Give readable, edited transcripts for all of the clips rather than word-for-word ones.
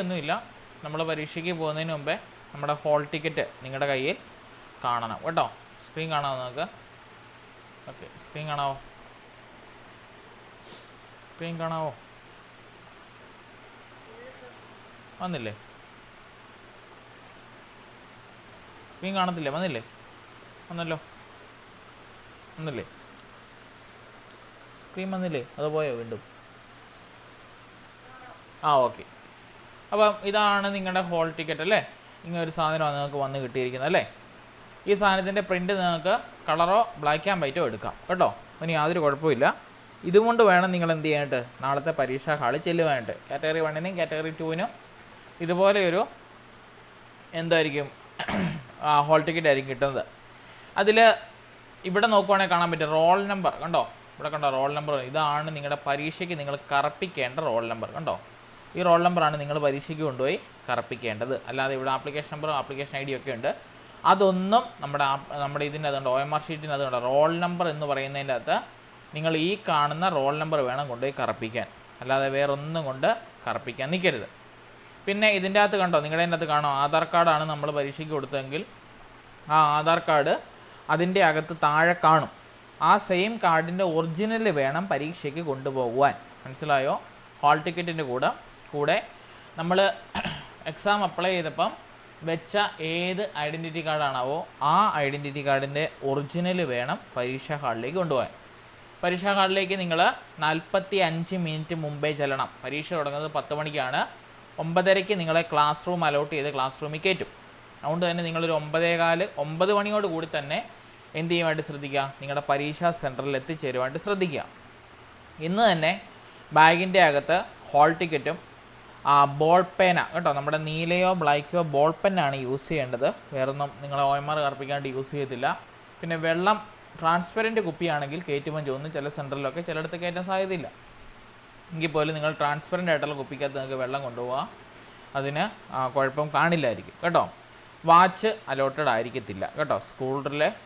ഒന്നുമില്ല. നമ്മൾ പരീക്ഷയ്ക്ക് പോകുന്നതിന് മുമ്പേ നമ്മുടെ ഹോൾ ടിക്കറ്റ് നിങ്ങളുടെ കയ്യിൽ കാണണം കേട്ടോ. സ്ക്രീൻ കാണാമോ നിങ്ങൾക്ക്? ഓക്കെ, സ്ക്രീൻ കാണാവോ? വന്നില്ലേ? സ്ക്രീൻ കാണത്തില്ലേ? വന്നല്ലോ. സ്ക്രീൻ വന്നില്ലേ? അത് പോയോ വീണ്ടും? ഓക്കെ. അപ്പം ഇതാണ് നിങ്ങളുടെ ഹോൾ ടിക്കറ്റ് അല്ലേ. ഇങ്ങനെ ഒരു സാധനമാണ് നിങ്ങൾക്ക് വന്ന് കിട്ടിയിരിക്കുന്നത് അല്ലേ. ഈ സാധനത്തിൻ്റെ പ്രിൻ്റ് നിങ്ങൾക്ക് കളറോ ബ്ലാക്ക് ആൻഡ് വൈറ്റോ എടുക്കാം കേട്ടോ. അതിന് യാതൊരു കുഴപ്പമില്ല. ഇതുകൊണ്ട് വേണം നിങ്ങൾ എന്ത് ചെയ്യാനായിട്ട് നാളത്തെ പരീക്ഷാ ഹാളിൽ ചെല്ലുവാനായിട്ട്. കാറ്റഗറി 1-നും കാറ്റഗറി 2-നും ഇതുപോലെ ഒരു എന്തായിരിക്കും ഹോൾ ടിക്കറ്റ് ആയിരിക്കും കിട്ടുന്നത്. അതിൽ ഇവിടെ നോക്കുവാണെങ്കിൽ കാണാൻ പറ്റും റോൾ നമ്പർ. കണ്ടോ? ഇവിടെ കണ്ടോ റോൾ നമ്പർ? ഇതാണ് നിങ്ങളുടെ പരീക്ഷയ്ക്ക് നിങ്ങൾ കറപ്പിക്കേണ്ട റോൾ നമ്പർ. കണ്ടോ? ഈ റോൾ നമ്പറാണ് നിങ്ങൾ പരീക്ഷയ്ക്ക് കൊണ്ടുപോയി കറപ്പിക്കേണ്ടത്. അല്ലാതെ ഇവിടെ ആപ്ലിക്കേഷൻ നമ്പറും ആപ്ലിക്കേഷൻ ഐ ഡി ഒക്കെ ഉണ്ട്. അതൊന്നും നമ്മുടെ ഇതിൻ്റെ അതുകൊണ്ട് OMR ഷീറ്റിന് അതുകൊണ്ട് റോൾ നമ്പർ എന്ന് പറയുന്നതിൻ്റെ അകത്ത് നിങ്ങൾ ഈ കാണുന്ന റോൾ നമ്പർ വേണം കൊണ്ടുപോയി കറപ്പിക്കാൻ. അല്ലാതെ വേറൊന്നും കൊണ്ട് കറപ്പിക്കാൻ നിൽക്കരുത്. പിന്നെ ഇതിൻ്റെ അകത്ത് കണ്ടോ, നിങ്ങളുടെ അകത്ത് കാണോ ആധാർ കാർഡാണ് നമ്മൾ പരീക്ഷയ്ക്ക് കൊടുത്തതെങ്കിൽ ആ ആധാർ കാർഡ് അതിൻ്റെ അകത്ത് താഴെ കാണും. ആ സെയിം കാർഡിൻ്റെ ഒറിജിനൽ വേണം പരീക്ഷയ്ക്ക് കൊണ്ടുപോകുവാൻ. മനസ്സിലായോ? ഹാൾ ടിക്കറ്റിൻ്റെ കൂടെ നമ്മൾ എക്സാം അപ്ലൈ ചെയ്തപ്പം വെച്ച ഏത് ഐഡൻറ്റിറ്റി കാർഡാണാവോ ആ ഐഡൻറ്റിറ്റി കാർഡിൻ്റെ ഒറിജിനൽ വേണം പരീക്ഷാ ഹാളിലേക്ക് കൊണ്ടുപോകാൻ. പരീക്ഷാ ഹാളിലേക്ക് നിങ്ങൾ 45 മിനിറ്റ് മുമ്പേ ചെല്ലണം. പരീക്ഷ തുടങ്ങുന്നത് 10 മണിക്കാണ്. 9:30-ക്ക് നിങ്ങളെ ക്ലാസ് റൂം അലോട്ട് ചെയ്ത് ക്ലാസ് റൂമിൽ കയറ്റും. അതുകൊണ്ട് തന്നെ നിങ്ങളൊരു 9:15 മണിയോട് കൂടി തന്നെ എന്ത് ചെയ്യുവാനായിട്ട് ശ്രദ്ധിക്കുക, നിങ്ങളുടെ പരീക്ഷാ സെൻറ്ററിൽ എത്തിച്ചേരുവാനായിട്ട് ശ്രദ്ധിക്കുക. ഇന്ന് തന്നെ ബാഗിൻ്റെ അകത്ത് ഹോൾ ടിക്കറ്റും ബോൾ പേന കേട്ടോ, നമ്മുടെ നീലയോ ബ്ലാക്കോ ബോൾ പെന്നാണ് യൂസ് ചെയ്യേണ്ടത്. വേറൊന്നും നിങ്ങൾ OMR കറപ്പിക്കാണ്ട് യൂസ് ചെയ്യത്തില്ല. പിന്നെ വെള്ളം ട്രാൻസ്പെറൻറ്റ് കുപ്പിയാണെങ്കിൽ കയറ്റുമ്പോൾ തോന്നുന്നു ചില സെൻറ്ററിലൊക്കെ ചിലയിടത്ത് കയറ്റാൻ സാധ്യതയില്ല. എങ്കിൽ പോലും നിങ്ങൾ ട്രാൻസ്പെറൻ്റ് ആയിട്ടുള്ള കുപ്പിക്കകത്ത് നിങ്ങൾക്ക് വെള്ളം കൊണ്ടുപോകാം. അതിന് കുഴപ്പം കാണില്ലായിരിക്കും കേട്ടോ. വാച്ച് അലോട്ടഡ് ആയിരിക്കത്തില്ല കേട്ടോ.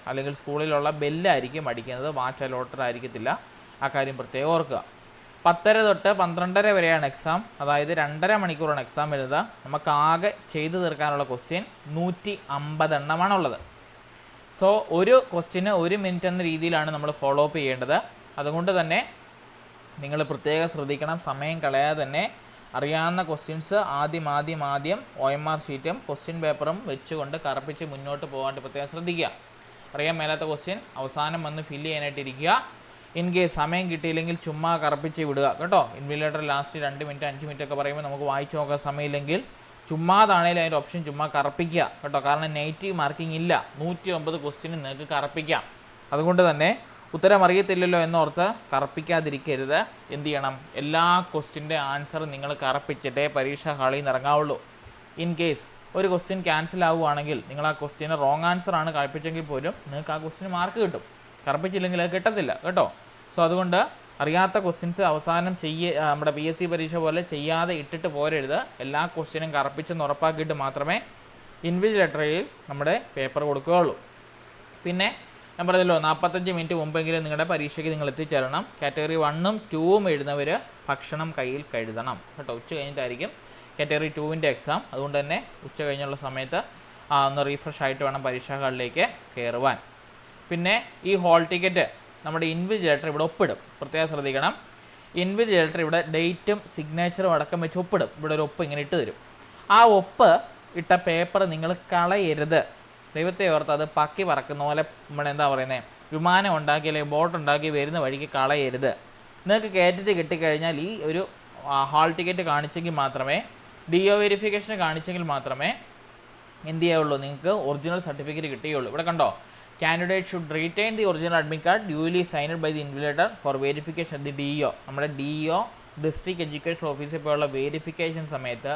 അല്ലെങ്കിൽ സ്കൂളിലുള്ള ബെല്ലായിരിക്കും അടിക്കുന്നത്, വാച്ച് അലോട്ടഡ് ആയിരിക്കത്തില്ല. ആ കാര്യം പ്രത്യേകം ഓർക്കുക. 10:30 തൊട്ട് 12:30 വരെയാണ് എക്സാം. അതായത് 2.5 മണിക്കൂറാണ് എക്സാം വരുന്നത്. നമുക്ക് ആകെ ചെയ്തു തീർക്കാനുള്ള ക്വസ്റ്റ്യൻ 150 എണ്ണമാണുള്ളത്. സോ ഒരു ക്വസ്റ്റ്യന് 1 മിനിറ്റ് എന്ന രീതിയിലാണ് നമ്മൾ ഫോളോ അപ്പ് ചെയ്യേണ്ടത്. അതുകൊണ്ട് തന്നെ നിങ്ങൾ പ്രത്യേകം ശ്രദ്ധിക്കണം. സമയം കളയാതെ തന്നെ അറിയാവുന്ന ക്വസ്റ്റ്യൻസ് ആദ്യം OMR ഷീറ്റും ക്വസ്റ്റ്യൻ പേപ്പറും വെച്ചുകൊണ്ട് കറപ്പിച്ച് മുന്നോട്ട് പോകാനായിട്ട് പ്രത്യേകം ശ്രദ്ധിക്കുക. അറിയാൻ മേലാത്ത ക്വസ്റ്റ്യൻ അവസാനം വന്ന് ഫില്ല് ചെയ്യാനായിട്ടിരിക്കുക. ഇൻ കേസ് സമയം കിട്ടിയില്ലെങ്കിൽ ചുമ്മാ കറപ്പിച്ച് വിടുക കേട്ടോ. ഇൻവിജിലേറ്റർ ലാസ്റ്റ് 2 മിനിറ്റ് 5 മിനിറ്റ് ഒക്കെ പറയുമ്പോൾ നമുക്ക് വായിച്ച് നോക്കാൻ സമയമില്ലെങ്കിൽ ചുമ്മാതാണേലും അതിൻ്റെ ഓപ്ഷൻ ചുമ്മാ കറപ്പിക്കുക കേട്ടോ. കാരണം നെഗറ്റീവ് മാർക്കിംഗ് ഇല്ല. 150 ക്വസ്റ്റ്യന് നിങ്ങൾക്ക് കറപ്പിക്കാം. അതുകൊണ്ട് തന്നെ ഉത്തരം അറിയത്തില്ലല്ലോ എന്നോർത്ത് കറപ്പിക്കാതിരിക്കരുത്. എന്ത് ചെയ്യണം, എല്ലാ ക്വസ്റ്റ്യൻ്റെ ആൻസർ നിങ്ങൾ കറപ്പിച്ചിട്ടേ പരീക്ഷാ ഹാളിൽ നിന്ന് ഇറങ്ങാവുള്ളൂ. ഇൻ കേസ് ഒരു ക്വസ്റ്റ്യൻ ക്യാൻസൽ ആവുകയാണെങ്കിൽ നിങ്ങൾ ആ ക്വസ്റ്റ്യന് റോങ് ആൻസർ ആണ് കറപ്പിച്ചെങ്കിൽ പോലും നിങ്ങൾക്ക് ആ ക്വസ്റ്റ്യന് മാർക്ക് കിട്ടും. കറപ്പിച്ചില്ലെങ്കിൽ അത് കിട്ടത്തില്ല കേട്ടോ. സോ അതുകൊണ്ട് അറിയാത്ത ക്വസ്റ്റ്യൻസ് അവസാനം നമ്മുടെ PSC പരീക്ഷ പോലെ ചെയ്യാതെ ഇട്ടിട്ട് പോരരുത്. എല്ലാ ക്വസ്റ്റ്യനും കറപ്പിച്ചെന്ന് ഉറപ്പാക്കിയിട്ട് മാത്രമേ ഇൻവിജിലേറ്ററിൽ നമ്മുടെ പേപ്പർ കൊടുക്കുകയുള്ളൂ. പിന്നെ ഞാൻ പറഞ്ഞല്ലോ 45 മിനിറ്റ് മുമ്പെങ്കിലും നിങ്ങളുടെ പരീക്ഷയ്ക്ക് നിങ്ങൾ എത്തിച്ചേരണം. കാറ്റഗറി 1-ഉം 2-ഉം എഴുതുന്നവർ ഭക്ഷണം കയ്യിൽ കരുതണം കേട്ടോ. ഉച്ച കഴിഞ്ഞിട്ടായിരിക്കും കാറ്റഗറി 2-ൻ്റെ എക്സാം. അതുകൊണ്ട് തന്നെ ഉച്ച കഴിഞ്ഞുള്ള സമയത്ത് ഒന്ന് റീഫ്രഷ് ആയിട്ട് വേണം പരീക്ഷാ ഹാളിലേക്ക് കയറുവാൻ. പിന്നെ ഈ ഹോൾ ടിക്കറ്റ് നമ്മുടെ ഇൻവിജിലേറ്റർ ഇവിടെ ഒപ്പിടും. പ്രത്യേകം ശ്രദ്ധിക്കണം. ഇൻവിജിലേറ്റർ ഇവിടെ ഡേറ്റും സിഗ്നേച്ചറും അടക്കം വെച്ച് ഒപ്പിടും. ഇവിടെ ഒരു ഒപ്പ് ഇങ്ങനെ ഇട്ട് തരും. ആ ഒപ്പ് ഇട്ട പേപ്പർ നിങ്ങൾ കളയരുത്. ദൈവത്തെ ഓർത്ത് അത് പക്കി പറക്കുന്ന പോലെ നമ്മുടെ എന്താ പറയുന്നത്, വിമാനം ഉണ്ടാക്കി അല്ലെങ്കിൽ ബോട്ട് ഉണ്ടാക്കി വരുന്ന വഴിക്ക് കളയരുത്. നിങ്ങൾക്ക് കയറ്റിട്ട് കിട്ടിക്കഴിഞ്ഞാൽ ഈ ഒരു ഹാൾ ടിക്കറ്റ് കാണിച്ചെങ്കിൽ മാത്രമേ, DO വെരിഫിക്കേഷൻ കാണിച്ചെങ്കിൽ മാത്രമേ എന്ത് ചെയ്യുള്ളൂ, നിങ്ങൾക്ക് ഒറിജിനൽ സർട്ടിഫിക്കറ്റ് കിട്ടുകയുള്ളൂ. ഇവിടെ കണ്ടോ, candidate should retain the original admit card duly signed by the invigilator for verification. The DO, നമ്മുടെ DO ഡിസ്ട്രിക്ട് എഡ്യൂക്കേഷൻ ഓഫീസിൽ പോലുള്ള വെരിഫിക്കേഷൻ സമയത്ത്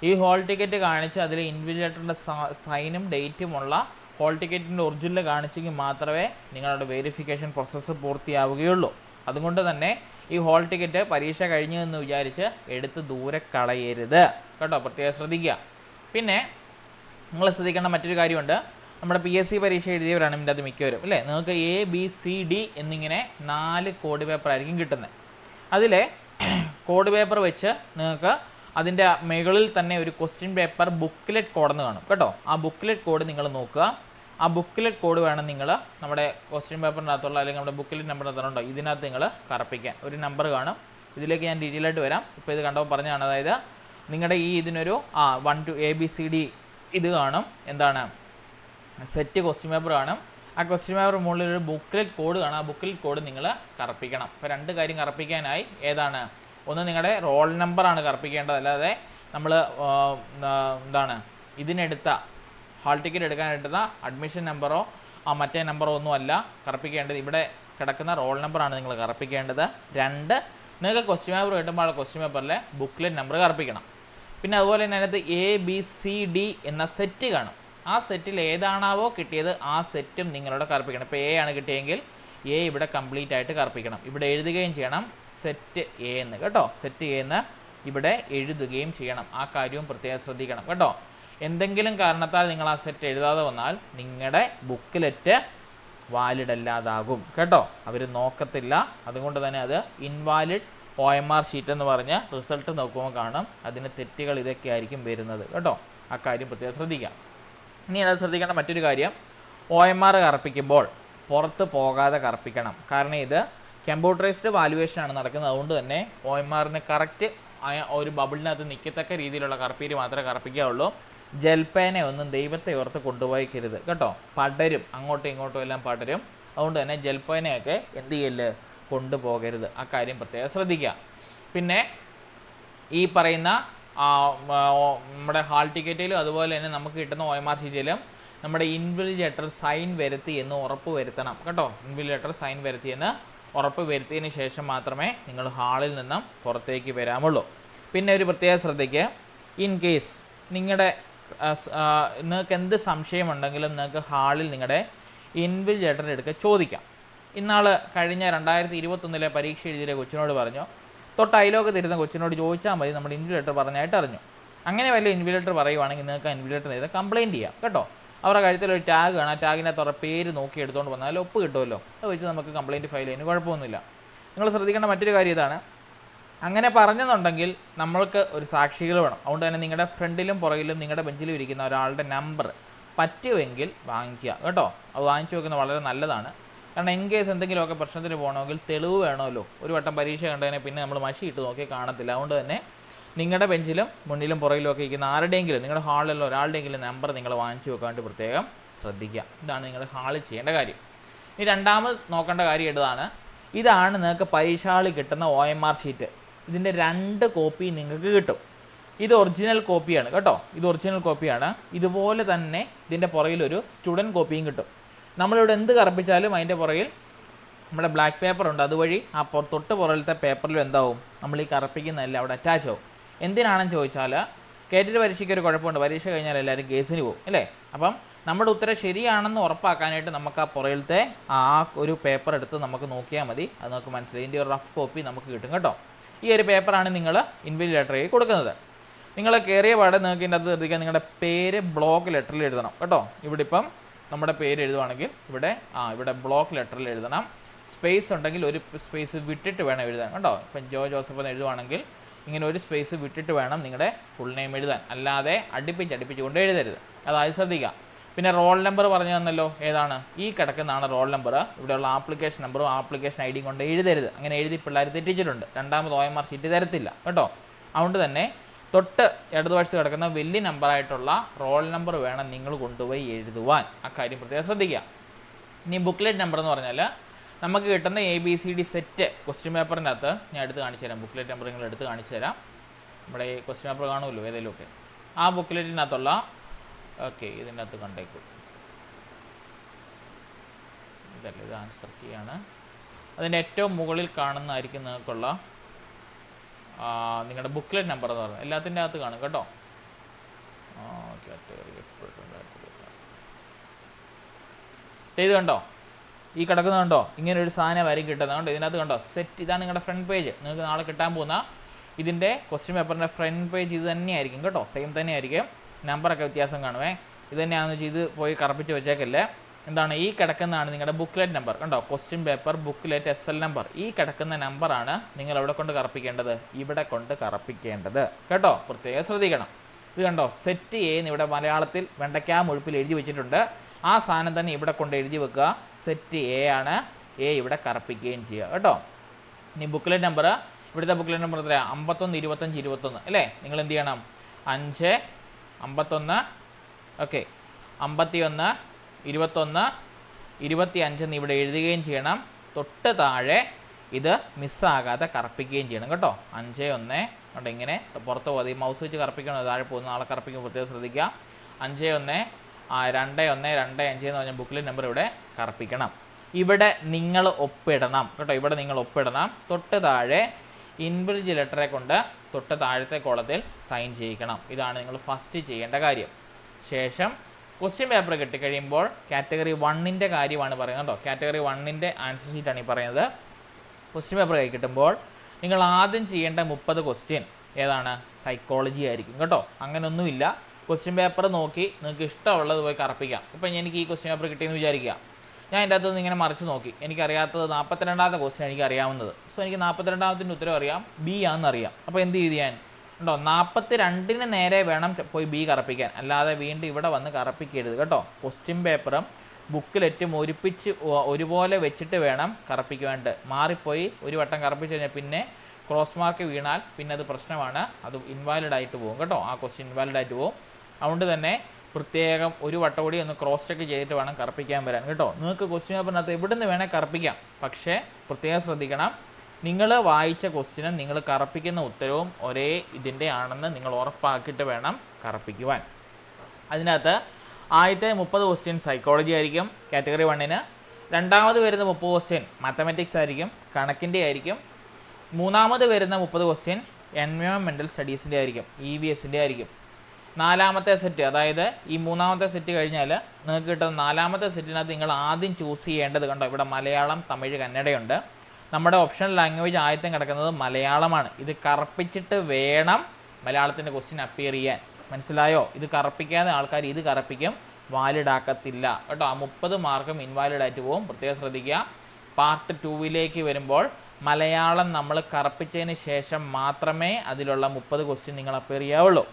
ഈ ഹോൾ ടിക്കറ്റ് കാണിച്ച് അതിൽ ഇൻവിജിലേറ്ററിൻ്റെ സൈനും ഡേറ്റുമുള്ള ഹോൾ ടിക്കറ്റിൻ്റെ ഒറിജിനൽ കാണിച്ചെങ്കിൽ മാത്രമേ നിങ്ങളുടെ വെരിഫിക്കേഷൻ പ്രോസസ്സ് പൂർത്തിയാവുകയുള്ളൂ. അതുകൊണ്ട് തന്നെ ഈ ഹോൾ ടിക്കറ്റ് പരീക്ഷ കഴിഞ്ഞു എന്ന് വിചാരിച്ച് എടുത്ത് ദൂരെ കളയരുത് കേട്ടോ. പ്രത്യേകം ശ്രദ്ധിക്കുക. പിന്നെ നിങ്ങൾ ശ്രദ്ധിക്കേണ്ട മറ്റൊരു കാര്യമുണ്ട്. നമ്മുടെ PSC പരീക്ഷ എഴുതിയവരാണ് ഇതിൻ്റെ അത് മിക്കവരും അല്ലേ. നിങ്ങൾക്ക് ABCD എന്നിങ്ങനെ 4 കോഡ് പേപ്പർ ആയിരിക്കും കിട്ടുന്നത്. അതിലെ കോഡ് പേപ്പർ വെച്ച് നിങ്ങൾക്ക് അതിൻ്റെ മുകളിൽ തന്നെ ഒരു ക്വസ്റ്റ്യൻ പേപ്പർ ബുക്ക്ലെറ്റ് കോഡെന്ന് കാണും കേട്ടോ. ആ ബുക്ക്ലെറ്റ് കോഡ് നിങ്ങൾ നോക്കുക. ആ ബുക്ക്ലെറ്റ് കോഡ് വേണം നിങ്ങൾ നമ്മുടെ ക്വസ്റ്റ്യൻ പേപ്പറിനകത്തുള്ള അല്ലെങ്കിൽ നമ്മുടെ ബുക്ക്ലെറ്റ് നമ്പറിനകത്തുണ്ടോ ഇതിനകത്ത് നിങ്ങൾ കറപ്പിക്കാൻ. ഒരു നമ്പർ കാണും. ഇതിലേക്ക് ഞാൻ ഡീറ്റെയിൽ ആയിട്ട് വരാം. ഇപ്പോൾ ഇത് കണ്ടപ്പോൾ പറഞ്ഞതാണ്, അതായത് നിങ്ങളുടെ ഈ ഇതിനൊരു 1 to ABCD ഇത് കാണും. എന്താണ് സെറ്റ് ക്വസ്റ്റ്യൻ പേപ്പർ കാണും. ആ ക്വസ്റ്റ്യൻ പേപ്പർ മുകളിൽ ഒരു ബുക്ക്ലെറ്റ് കോഡ് കാണും. ആ ബുക്ക്ലെറ്റ് കോഡ് നിങ്ങൾ കറപ്പിക്കണം. ഇപ്പോൾ 2 കാര്യം കറപ്പിക്കാനായി. ഏതാണ്? ഒന്ന് നിങ്ങളുടെ റോൾ നമ്പറാണ് കറപ്പിക്കേണ്ടത്, അല്ലാതെ നമ്മൾ എന്താണ് ഇതിനെടുത്ത ഹാൾ ടിക്കറ്റ് എടുക്കാനെടുത്ത അഡ്മിഷൻ നമ്പറോ മറ്റേ നമ്പറോ ഒന്നുമല്ല കറപ്പിക്കേണ്ടത്. ഇവിടെ കിടക്കുന്ന റോൾ നമ്പറാണ് നിങ്ങൾ കറപ്പിക്കേണ്ടത്. 2, നിങ്ങൾക്ക് ക്വസ്റ്റ്യൻ പേപ്പർ കിട്ടുമ്പോൾ ആ ക്വസ്റ്റ്യൻ പേപ്പറിലെ ബുക്ക്ലെറ്റ് നമ്പർ കറപ്പിക്കണം. പിന്നെ അതുപോലെ തന്നെ അതിനകത്ത് ABCD എന്ന സെറ്റ് കാണും. ആ സെറ്റിൽ ഏതാണാവോ കിട്ടിയത് ആ സെറ്റും നിങ്ങളോട് കറപ്പിക്കണം. ഇപ്പോൾ A ആണ് കിട്ടിയെങ്കിൽ A ഇവിടെ കംപ്ലീറ്റ് ആയിട്ട് കറപ്പിക്കണം. ഇവിടെ എഴുതുകയും ചെയ്യണം സെറ്റ് A എന്ന് കേട്ടോ. സെറ്റ് A എന്ന് ഇവിടെ എഴുതുകയും ചെയ്യണം. ആ കാര്യവും പ്രത്യേകം ശ്രദ്ധിക്കണം കേട്ടോ. എന്തെങ്കിലും കാരണത്താൽ നിങ്ങൾ ആ സെറ്റ് എഴുതാതെ വന്നാൽ നിങ്ങളുടെ ബുക്ക്ലെറ്റ് വാലിഡ് അല്ലാതാകും കേട്ടോ. അവർ നോക്കത്തില്ല. അതുകൊണ്ട് തന്നെ അത് ഇൻവാലിഡ് OMR ഷീറ്റ് എന്ന് പറഞ്ഞ് റിസൾട്ട് നോക്കുമ്പോൾ കാണും അതിന് തെറ്റുകൾ ഇതൊക്കെ ആയിരിക്കും വരുന്നത് കേട്ടോ. ആ കാര്യം പ്രത്യേകം ശ്രദ്ധിക്കാം. ഇനി അത് ശ്രദ്ധിക്കേണ്ട മറ്റൊരു കാര്യം, OMR കറപ്പിക്കുമ്പോൾ പുറത്ത് പോകാതെ കറപ്പിക്കണം. കാരണം ഇത് കമ്പ്യൂട്ടറൈസ്ഡ് വാല്യുവേഷൻ ആണ് നടക്കുന്നത്. അതുകൊണ്ട് തന്നെ OMRന് കറക്റ്റ് ഒരു ബബിളിനകത്ത് നിൽക്കത്തക്ക രീതിയിലുള്ള കറപ്പീര് മാത്രമേ കറപ്പിക്കാവുള്ളൂ. ജൽപ്പേനെ ഒന്നും ദൈവത്തെ ഓർത്ത് കൊണ്ടുപോയിക്കരുത് കേട്ടോ. പടരും, അങ്ങോട്ടും ഇങ്ങോട്ടും എല്ലാം പടരും. അതുകൊണ്ട് തന്നെ ജൽപ്പേനയൊക്കെ എന്ത് ചെയ്യല് കൊണ്ടുപോകരുത്. ആ കാര്യം പ്രത്യേകം ശ്രദ്ധിക്കുക. പിന്നെ ഈ പറയുന്ന നമ്മുടെ ഹാൾ ടിക്കറ്റിലും അതുപോലെ തന്നെ നമുക്ക് കിട്ടുന്ന OMR ഷീറ്റിലും നമ്മുടെ ഇൻവിജിലേറ്റർ സൈൻ വരുത്തി എന്ന് ഉറപ്പ് വരുത്തണം കേട്ടോ. ഇൻവിജിലേറ്റർ സൈൻ വരുത്തിയെന്ന് ഉറപ്പ് വരുത്തിയതിന് ശേഷം മാത്രമേ നിങ്ങൾ ഹാളിൽ നിന്നും പുറത്തേക്ക് വരാമുള്ളൂ. പിന്നെ ഒരു പ്രത്യേക ശ്രദ്ധയ്ക്ക്, ഇൻ കേസ് നിങ്ങൾക്ക് എന്ത് സംശയമുണ്ടെങ്കിലും നിങ്ങൾക്ക് ഹാളിൽ നിങ്ങളുടെ ഇൻവിജിലേറ്റർ എടുക്കുക ചോദിക്കാം. ഇന്നാൾ കഴിഞ്ഞ 2021 പരീക്ഷ എഴുതിയ കൊച്ചിനോട് പറഞ്ഞു, തൊട്ട് അയലോകത്തിരുന്ന കൊച്ചിനോട് ചോദിച്ചാൽ മതി നമ്മുടെ ഇൻവിജിലേറ്റർ പറഞ്ഞായിട്ട് അറിഞ്ഞു. അങ്ങനെ വല്ല ഇൻവിജിലേറ്റർ പറയുവാണെങ്കിൽ നിങ്ങൾക്ക് ആ ഇൻവിജിലേറ്ററിനെതിരെ കംപ്ലയിൻറ്റ് ചെയ്യാം കേട്ടോ. അവരുടെ കഴുത്തിലൊരു ടാഗ് കാണാം. ടാഗിനകത്ത് അവരുടെ പേര് നോക്കി എടുത്തുകൊണ്ട് വന്നാൽ ഒപ്പ് കിട്ടുമല്ലോ. അത് വെച്ച് നമുക്ക് കംപ്ലയിൻറ്റ് ഫയൽ ചെയ്യുന്നതിന് കുഴപ്പമൊന്നുമില്ല. നിങ്ങൾ ശ്രദ്ധിക്കേണ്ട മറ്റൊരു കാര്യം ഇതാണ്, അങ്ങനെ പറഞ്ഞെന്നുണ്ടെങ്കിൽ നമ്മൾക്ക് ഒരു സാക്ഷികൾ വേണം. അതുകൊണ്ട് തന്നെ നിങ്ങളുടെ ഫ്രണ്ടിലും പുറകിലും നിങ്ങളുടെ ബെഞ്ചിലും ഇരിക്കുന്ന ഒരാളുടെ നമ്പർ പറ്റുമെങ്കിൽ വാങ്ങിക്കുക കേട്ടോ. അത് വാങ്ങിച്ചു വെക്കുന്നത് വളരെ നല്ലതാണ്. കാരണം ഇൻ കേസ് എന്തെങ്കിലുമൊക്കെ പ്രശ്നത്തിന് പോകണമെങ്കിൽ തെളിവ് വേണമല്ലോ. ഒരു വട്ടം പരീക്ഷ കണ്ടതിനെ പിന്നെ നമ്മൾ മഷി ഇട്ട് നോക്കി കാണത്തില്ല. അതുകൊണ്ട് തന്നെ നിങ്ങളുടെ ബെഞ്ചിലും മുന്നിലും പുറകിലും ഒക്കെ ഇരിക്കുന്ന ആരുടെയെങ്കിലും നിങ്ങളുടെ ഹാളിലുള്ള ഒരാളുടെയെങ്കിലും നമ്പർ നിങ്ങൾ വാങ്ങിച്ചു വെക്കാൻ വേണ്ടി പ്രത്യേകം ശ്രദ്ധിക്കുക. ഇതാണ് നിങ്ങൾ ഹാളിൽ ചെയ്യേണ്ട കാര്യം. ഇനി രണ്ടാമത് നോക്കേണ്ട കാര്യം ഇതാണ് നിങ്ങൾക്ക് പരീക്ഷ ഹാളിൽ കിട്ടുന്ന OMR ഷീറ്റ്. ഇതിൻ്റെ 2 കോപ്പി നിങ്ങൾക്ക് കിട്ടും. ഇത് ഒറിജിനൽ കോപ്പിയാണ് കേട്ടോ. ഇത് ഒറിജിനൽ കോപ്പിയാണ്. ഇതുപോലെ തന്നെ ഇതിൻ്റെ പുറകിലൊരു സ്റ്റുഡൻറ്റ് കോപ്പിയും കിട്ടും. നമ്മളിവിടെ എന്ത് കറപ്പിച്ചാലും അതിൻ്റെ പുറകിൽ നമ്മുടെ ബ്ലാക്ക് പേപ്പർ ഉണ്ട്. അതുവഴി ആ തൊട്ട് പുറകിലത്തെ പേപ്പറിലും എന്താവും, നമ്മൾ ഈ കറപ്പിക്കുന്നതല്ല അവിടെ അറ്റാച്ച് ആവും. എന്തിനാണെന്ന് ചോദിച്ചാൽ കേട്ടിട്ട് പരീക്ഷയ്ക്ക് ഒരു കുഴപ്പമുണ്ട്. പരീക്ഷ കഴിഞ്ഞാൽ എല്ലാവരും കേസിന് പോകും അല്ലേ. അപ്പം നമ്മുടെ ഉത്തരം ശരിയാണെന്ന് ഉറപ്പാക്കാനായിട്ട് നമുക്ക് ആ പുറകിലത്തെ ആ ഒരു പേപ്പർ എടുത്ത് നമുക്ക് നോക്കിയാൽ മതി. അത് നമുക്ക് മനസ്സിലായി. ഇതിൻ്റെ ഒരു റഫ് കോപ്പി നമുക്ക് കിട്ടും കേട്ടോ. ഈ ഒരു പേപ്പറാണ് നിങ്ങൾ ഇൻവിജിലേറ്ററിൽ കൊടുക്കുന്നത്. നിങ്ങൾ കയറിയ പാടെ നിങ്ങൾക്ക് ഇതിൻ്റെ അത് ശ്രദ്ധിക്കാൻ നിങ്ങളുടെ പേര് ബ്ലോക്ക് ലെറ്ററിൽ എഴുതണം കേട്ടോ. ഇവിടെ ഇപ്പം നമ്മുടെ പേര് എഴുതുവാണെങ്കിൽ ഇവിടെ ബ്ലോക്ക് ലെറ്ററിൽ എഴുതണം. സ്പേസ് ഉണ്ടെങ്കിൽ ഒരു സ്പേസ് വിട്ടിട്ട് വേണം എഴുതാൻ കേട്ടോ. ഇപ്പം ജോസഫ് എന്ന് എഴുതുവാണെങ്കിൽ ഇങ്ങനെ ഒരു സ്പേസ് വിട്ടിട്ട് വേണം നിങ്ങളുടെ ഫുൾ നെയിം എഴുതാൻ. അല്ലാതെ അടുപ്പിച്ച് കൊണ്ട് എഴുതരുത്. അതായത് ശ്രദ്ധിക്കുക. പിന്നെ റോൾ നമ്പർ പറഞ്ഞു തന്നല്ലോ, ഏതാണ് ഈ കിടക്കുന്നതാണ് റോൾ നമ്പർ. ഇവിടെയുള്ള ആപ്ലിക്കേഷൻ നമ്പറും ആപ്ലിക്കേഷൻ ID കൊണ്ട് എഴുതരുത്. അങ്ങനെ എഴുതി പിള്ളേർ തെറ്റിച്ചിട്ടുണ്ട്. രണ്ടാമത് OMR ഷീറ്റ് തരത്തില്ല കേട്ടോ. അതുകൊണ്ട് തന്നെ തൊട്ട് ഇടതുവശത്ത് കിടക്കുന്ന വലിയ നമ്പറായിട്ടുള്ള റോൾ നമ്പർ വേണം നിങ്ങൾ കൊണ്ടുപോയി എഴുതുവാൻ. ആ കാര്യം പ്രത്യേകം ശ്രദ്ധിക്കുക. ഇനി ബുക്ക്ലെറ്റ് നമ്പർ എന്ന് പറഞ്ഞാൽ നമുക്ക് കിട്ടുന്ന ABCD സെറ്റ് ക്വസ്റ്റ്യൻ പേപ്പറിനകത്ത് ഞാൻ എടുത്ത് കാണിച്ചു തരാം. ബുക്ക്ലെറ്റ് നമ്പർ നിങ്ങൾ എടുത്ത് കാണിച്ചു തരാം. നമ്മുടെ ഈ ക്വസ്റ്റ്യൻ പേപ്പർ കാണുമല്ലോ ഏതെങ്കിലുമൊക്കെ. ആ ബുക്ക്ലെറ്റിനകത്തുള്ള ഇതിൻ്റെ അകത്ത് കണ്ടേക്കും. ഇത് ആൻസർ കീയാണ്. അതിൻ്റെ ഏറ്റവും മുകളിൽ കാണുന്നതായിരിക്കും നിങ്ങൾക്കുള്ള നിങ്ങളുടെ ബുക്ക്ലെറ്റ് നമ്പർ എന്ന് പറയുന്നത്. എല്ലാത്തിൻ്റെ അകത്ത് കാണും കേട്ടോ. ഇത് കണ്ടോ, ഈ കിടക്കുന്നത് കണ്ടോ, ഇങ്ങനെ ഒരു സാധനം വരും കിട്ടുന്നത് കണ്ടോ. ഇതിനകത്ത് കണ്ടോ സെറ്റ്. ഇതാണ് നിങ്ങളുടെ ഫ്രണ്ട് പേജ്. നിങ്ങൾക്ക് നാളെ കിട്ടാൻ പോകുന്ന ഇതിൻ്റെ ക്വസ്റ്റ്യൻ പേപ്പറിൻ്റെ ഫ്രണ്ട് പേജ് ഇത് തന്നെയായിരിക്കും കേട്ടോ. സെയിം തന്നെയായിരിക്കും. നമ്പറൊക്കെ വ്യത്യാസം കാണുമേ. ഇത് തന്നെയാണെന്ന് വെച്ചാൽ ഇത് പോയി കറപ്പിച്ച് വെച്ചേക്കല്ലേ. എന്താണ് ഈ കിടക്കുന്നതാണ് നിങ്ങളുടെ ബുക്ക്ലെറ്റ് നമ്പർ. കണ്ടോ, question paper booklet SL number. ഈ കിടക്കുന്ന നമ്പറാണ് നിങ്ങൾ എവിടെ കൊണ്ട് കറപ്പിക്കേണ്ടത്? ഇവിടെ കൊണ്ട് കറപ്പിക്കേണ്ടത് കേട്ടോ, പ്രത്യേകം ശ്രദ്ധിക്കണം. ഇത് കണ്ടോ, സെറ്റ് എ എന്ന് ഇവിടെ മലയാളത്തിൽ വെണ്ടയ്ക്കാ മുഴുപ്പിൽ എഴുതി വെച്ചിട്ടുണ്ട്. ആ സാധനം തന്നെ ഇവിടെ കൊണ്ട് എഴുതി വെക്കുക. സെറ്റ് എ ആണ്. എ ഇവിടെ കറപ്പിക്കുകയും ചെയ്യുക കേട്ടോ. ഇനി ബുക്ക്ലെറ്റ് നമ്പർ, ഇവിടുത്തെ ബുക്ക്ലെറ്റ് നമ്പർ എത്രയാണ്? 51 25 21 അല്ലേ? നിങ്ങൾ എന്ത് ചെയ്യണം? 5 51 ഓക്കെ 51 21 25 എന്ന് ഇവിടെ എഴുതുകയും ചെയ്യണം. തൊട്ട് താഴെ ഇത് മിസ്സാകാതെ കറപ്പിക്കുകയും ചെയ്യണം കേട്ടോ. 5 1 അവിടെ ഇങ്ങനെ പുറത്ത് പോകാതെ ഈ മൗസ് വെച്ച് കറപ്പിക്കണം, താഴെ പോകുന്ന ആളെ കറപ്പിക്കുമ്പോൾ പ്രത്യേകം ശ്രദ്ധിക്കുക. 5 1 2 1 2 5 എന്ന് പറഞ്ഞ ബുക്ക്ലെറ്റ് നമ്പർ ഇവിടെ കറപ്പിക്കണം. ഇവിടെ നിങ്ങൾ ഒപ്പിടണം കേട്ടോ, ഇവിടെ നിങ്ങൾ ഒപ്പിടണം. തൊട്ട് താഴെ ഇൻവിജിൽ ലെറ്ററെ കൊണ്ട് തൊട്ട് താഴത്തെ കോളത്തിൽ സൈൻ ചെയ്യിക്കണം. ഇതാണ് നിങ്ങൾ ഫസ്റ്റ് ചെയ്യേണ്ട കാര്യം. ശേഷം ക്വസ്റ്റ്യൻ പേപ്പർ കിട്ടിക്കഴിയുമ്പോൾ കാറ്റഗറി 1ൻ്റെ കാര്യമാണ് പറയുന്നത് കേട്ടോ. കാറ്റഗറി 1ൻ്റെ ആൻസർ ഷീറ്റാണ് ഈ പറയുന്നത്. ക്വസ്റ്റ്യൻ പേപ്പർ കൈ കിട്ടുമ്പോൾ നിങ്ങൾ ആദ്യം ചെയ്യേണ്ട 30 ക്വസ്റ്റ്യൻ ഏതാണ്? സൈക്കോളജി ആയിരിക്കും കേട്ടോ. അങ്ങനെയൊന്നുമില്ല, ക്വസ്റ്റ്യൻ പേപ്പർ നോക്കി നിങ്ങൾക്ക് ഇഷ്ടമുള്ളത് പോയി കറപ്പിക്കാം. ഇപ്പം എനിക്ക് ഈ ക്വസ്റ്റ്യൻ പേപ്പർ കിട്ടിയെന്ന് വിചാരിക്കുക, ഞാൻ എൻ്റെ അകത്തുനിന്ന് ഇങ്ങനെ മറിച്ച് നോക്കി, എനിക്കറിയാത്തത് 42ാമത്തെ ക്വസ്റ്റ്യൻ എനിക്ക് അറിയാവുന്നത്. സോ എനിക്ക് 42ാമത്തിൻ്റെ ഉത്തരം അറിയാം, ബി ആണെന്നറിയാം. അപ്പോൾ എന്ത് ചെയ്ത് ഞാൻ ഉണ്ടോ 42ന് നേരെ വേണം പോയി ബി കറപ്പിക്കാൻ, അല്ലാതെ വീണ്ടും ഇവിടെ വന്ന് കറപ്പിക്കരുത് കേട്ടോ. ക്വസ്റ്റ്യൻ പേപ്പറും ബുക്കിലെറ്റും ഒരുപോലെ വെച്ചിട്ട് വേണം കറപ്പിക്കുവാണ്ട്. മാറിപ്പോയി ഒരു വട്ടം കറപ്പിച്ച് കഴിഞ്ഞാൽ പിന്നെ ക്രോസ് മാർക്ക് വീണാൽ പിന്നെ അത് പ്രശ്നമാണ്, അത് ഇൻവാലിഡ് ആയിട്ട് പോകും കേട്ടോ. ആ ക്വസ്റ്റ്യൻ ഇൻവാലിഡ് ആയിട്ട് പോകും. അതുകൊണ്ട് തന്നെ പ്രത്യേകം ഒരു വട്ടം കൂടി ഒന്ന് ക്രോസ് ചെക്ക് ചെയ്തിട്ട് വേണം കറപ്പിക്കാൻ വരാൻ കേട്ടോ. നിങ്ങൾക്ക് ക്വസ്റ്റ്യൻ പേപ്പറിനകത്ത് എവിടെ നിന്ന് വേണേൽ കറപ്പിക്കാം, പക്ഷേ പ്രത്യേകം ശ്രദ്ധിക്കണം, നിങ്ങൾ വായിച്ച ക്വസ്റ്റ്യനും നിങ്ങൾ കറപ്പിക്കുന്ന ഉത്തരവും ഒരേ ഇതിൻ്റെ ആണെന്ന് നിങ്ങൾ ഉറപ്പാക്കിയിട്ട് വേണം കറപ്പിക്കുവാൻ. അതിനകത്ത് ആദ്യത്തെ 30 ക്വസ്റ്റ്യൻ സൈക്കോളജി ആയിരിക്കും കാറ്റഗറി 1-ന്. രണ്ടാമത് വരുന്ന 30 ക്വസ്റ്റ്യൻ മാത്തമാറ്റിക്സ് ആയിരിക്കും, കണക്കിൻ്റെ ആയിരിക്കും. മൂന്നാമത് വരുന്ന 30 ക്വസ്റ്റ്യൻ എൻവയോൺമെൻറ്റൽ സ്റ്റഡീസിൻ്റെ ആയിരിക്കും, EVSൻ്റെ ആയിരിക്കും. നാലാമത്തെ സെറ്റ്, അതായത് ഈ മൂന്നാമത്തെ സെറ്റ് കഴിഞ്ഞാൽ നിങ്ങൾക്ക് കിട്ടുന്ന നാലാമത്തെ സെറ്റിനകത്ത് നിങ്ങൾ ആദ്യം ചൂസ് ചെയ്യേണ്ടത് കണ്ടോ, ഇവിടെ മലയാളം തമിഴ് കന്നഡയുണ്ട്. നമ്മുടെ ഓപ്ഷണൽ ലാംഗ്വേജ് ആദ്യം കിടക്കുന്നത് മലയാളമാണ്. ഇത് കറപ്പിച്ചിട്ട് വേണം മലയാളത്തിൻ്റെ ക്വസ്റ്റ്യൻ അപ്പിയർ ചെയ്യാൻ. മനസ്സിലായോ? ഇത് കറപ്പിക്കാതെ ആൾക്കാർ ഇത് കറപ്പിക്കും, വാലിഡ് ആക്കത്തില്ല കേട്ടോ. ആ 30 മാർക്കും ഇൻവാലിഡ് ആയിട്ട് പോകും, പ്രത്യേകം ശ്രദ്ധിക്കുക. പാർട്ട് 2ലേക്ക് വരുമ്പോൾ മലയാളം നമ്മൾ കറപ്പിച്ചതിന് ശേഷം മാത്രമേ അതിലുള്ള 30 ക്വസ്റ്റ്യൻ നിങ്ങൾ അപ്പിയർ ചെയ്യാവുള്ളൂ.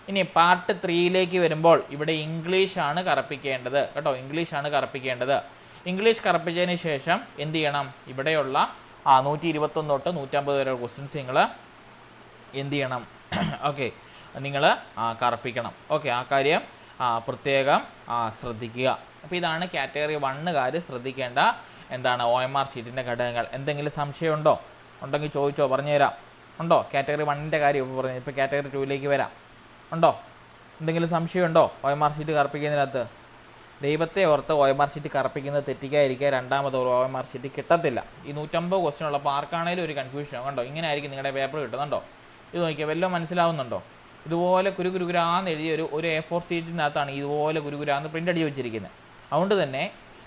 ഇനി പാർട്ട് 3ലേക്ക് വരുമ്പോൾ ഇവിടെ ഇംഗ്ലീഷാണ് കറപ്പിക്കേണ്ടത് കേട്ടോ, ഇംഗ്ലീഷാണ് കറപ്പിക്കേണ്ടത്. ഇംഗ്ലീഷ് കറപ്പിച്ചതിന് ശേഷം എന്ത് ചെയ്യണം? ഇവിടെയുള്ള 121 തൊട്ട് 150 വരെ ക്വസ്റ്റ്യൻസ് നിങ്ങൾ എന്ത് ചെയ്യണം? ഓക്കെ, നിങ്ങൾ കറപ്പിക്കണം. ഓക്കെ, ആ കാര്യം പ്രത്യേകം ശ്രദ്ധിക്കുക. അപ്പോൾ ഇതാണ് കാറ്റഗറി 1കാർ ശ്രദ്ധിക്കേണ്ട എന്താണ് OMR ഷീറ്റിൻ്റെ ഘടകങ്ങൾ. എന്തെങ്കിലും സംശയമുണ്ടോ? ഉണ്ടെങ്കിൽ ചോദിച്ചോ, പറഞ്ഞുതരാം. ഉണ്ടോ? കാറ്റഗറി 1ൻ്റെ കാര്യം ഇപ്പോൾ പറഞ്ഞു, ഇപ്പോൾ കാറ്റഗറി 2ലേക്ക് വരാം. ഉണ്ടോ? എന്തെങ്കിലും സംശയമുണ്ടോ OMR ഷീറ്റ് കറപ്പിക്കുന്നതിനകത്ത്? ദൈവത്തെ ഓർത്ത് OMR ഷീറ്റ് കറപ്പിക്കുന്നത് തെറ്റിക്കാതിരിക്കുക, രണ്ടാമത് OMR ഷീറ്റ് കിട്ടത്തില്ല. ഈ 150 ക്വസ്റ്റ്യൻ ഉള്ളപ്പോൾ ആർക്കാണേലും ഒരു കൺഫ്യൂഷൻ കണ്ടോ, ഇങ്ങനെ ആയിരിക്കും നിങ്ങളുടെ പേപ്പർ കിട്ടുന്നുണ്ടോ? ഇത് നോക്കിയാൽ വല്ലതും മനസ്സിലാവുന്നുണ്ടോ? ഇതുപോലെ കുരുകുരാന്ന് എഴുതിയ ഒരു A4 ഷീറ്റിനകത്താണ് ഇതുപോലെ കുരുകുരാന്ന് പ്രിൻ്റ് അടിച്ച് വെച്ചിരിക്കുന്നത്. അതുകൊണ്ട് തന്നെ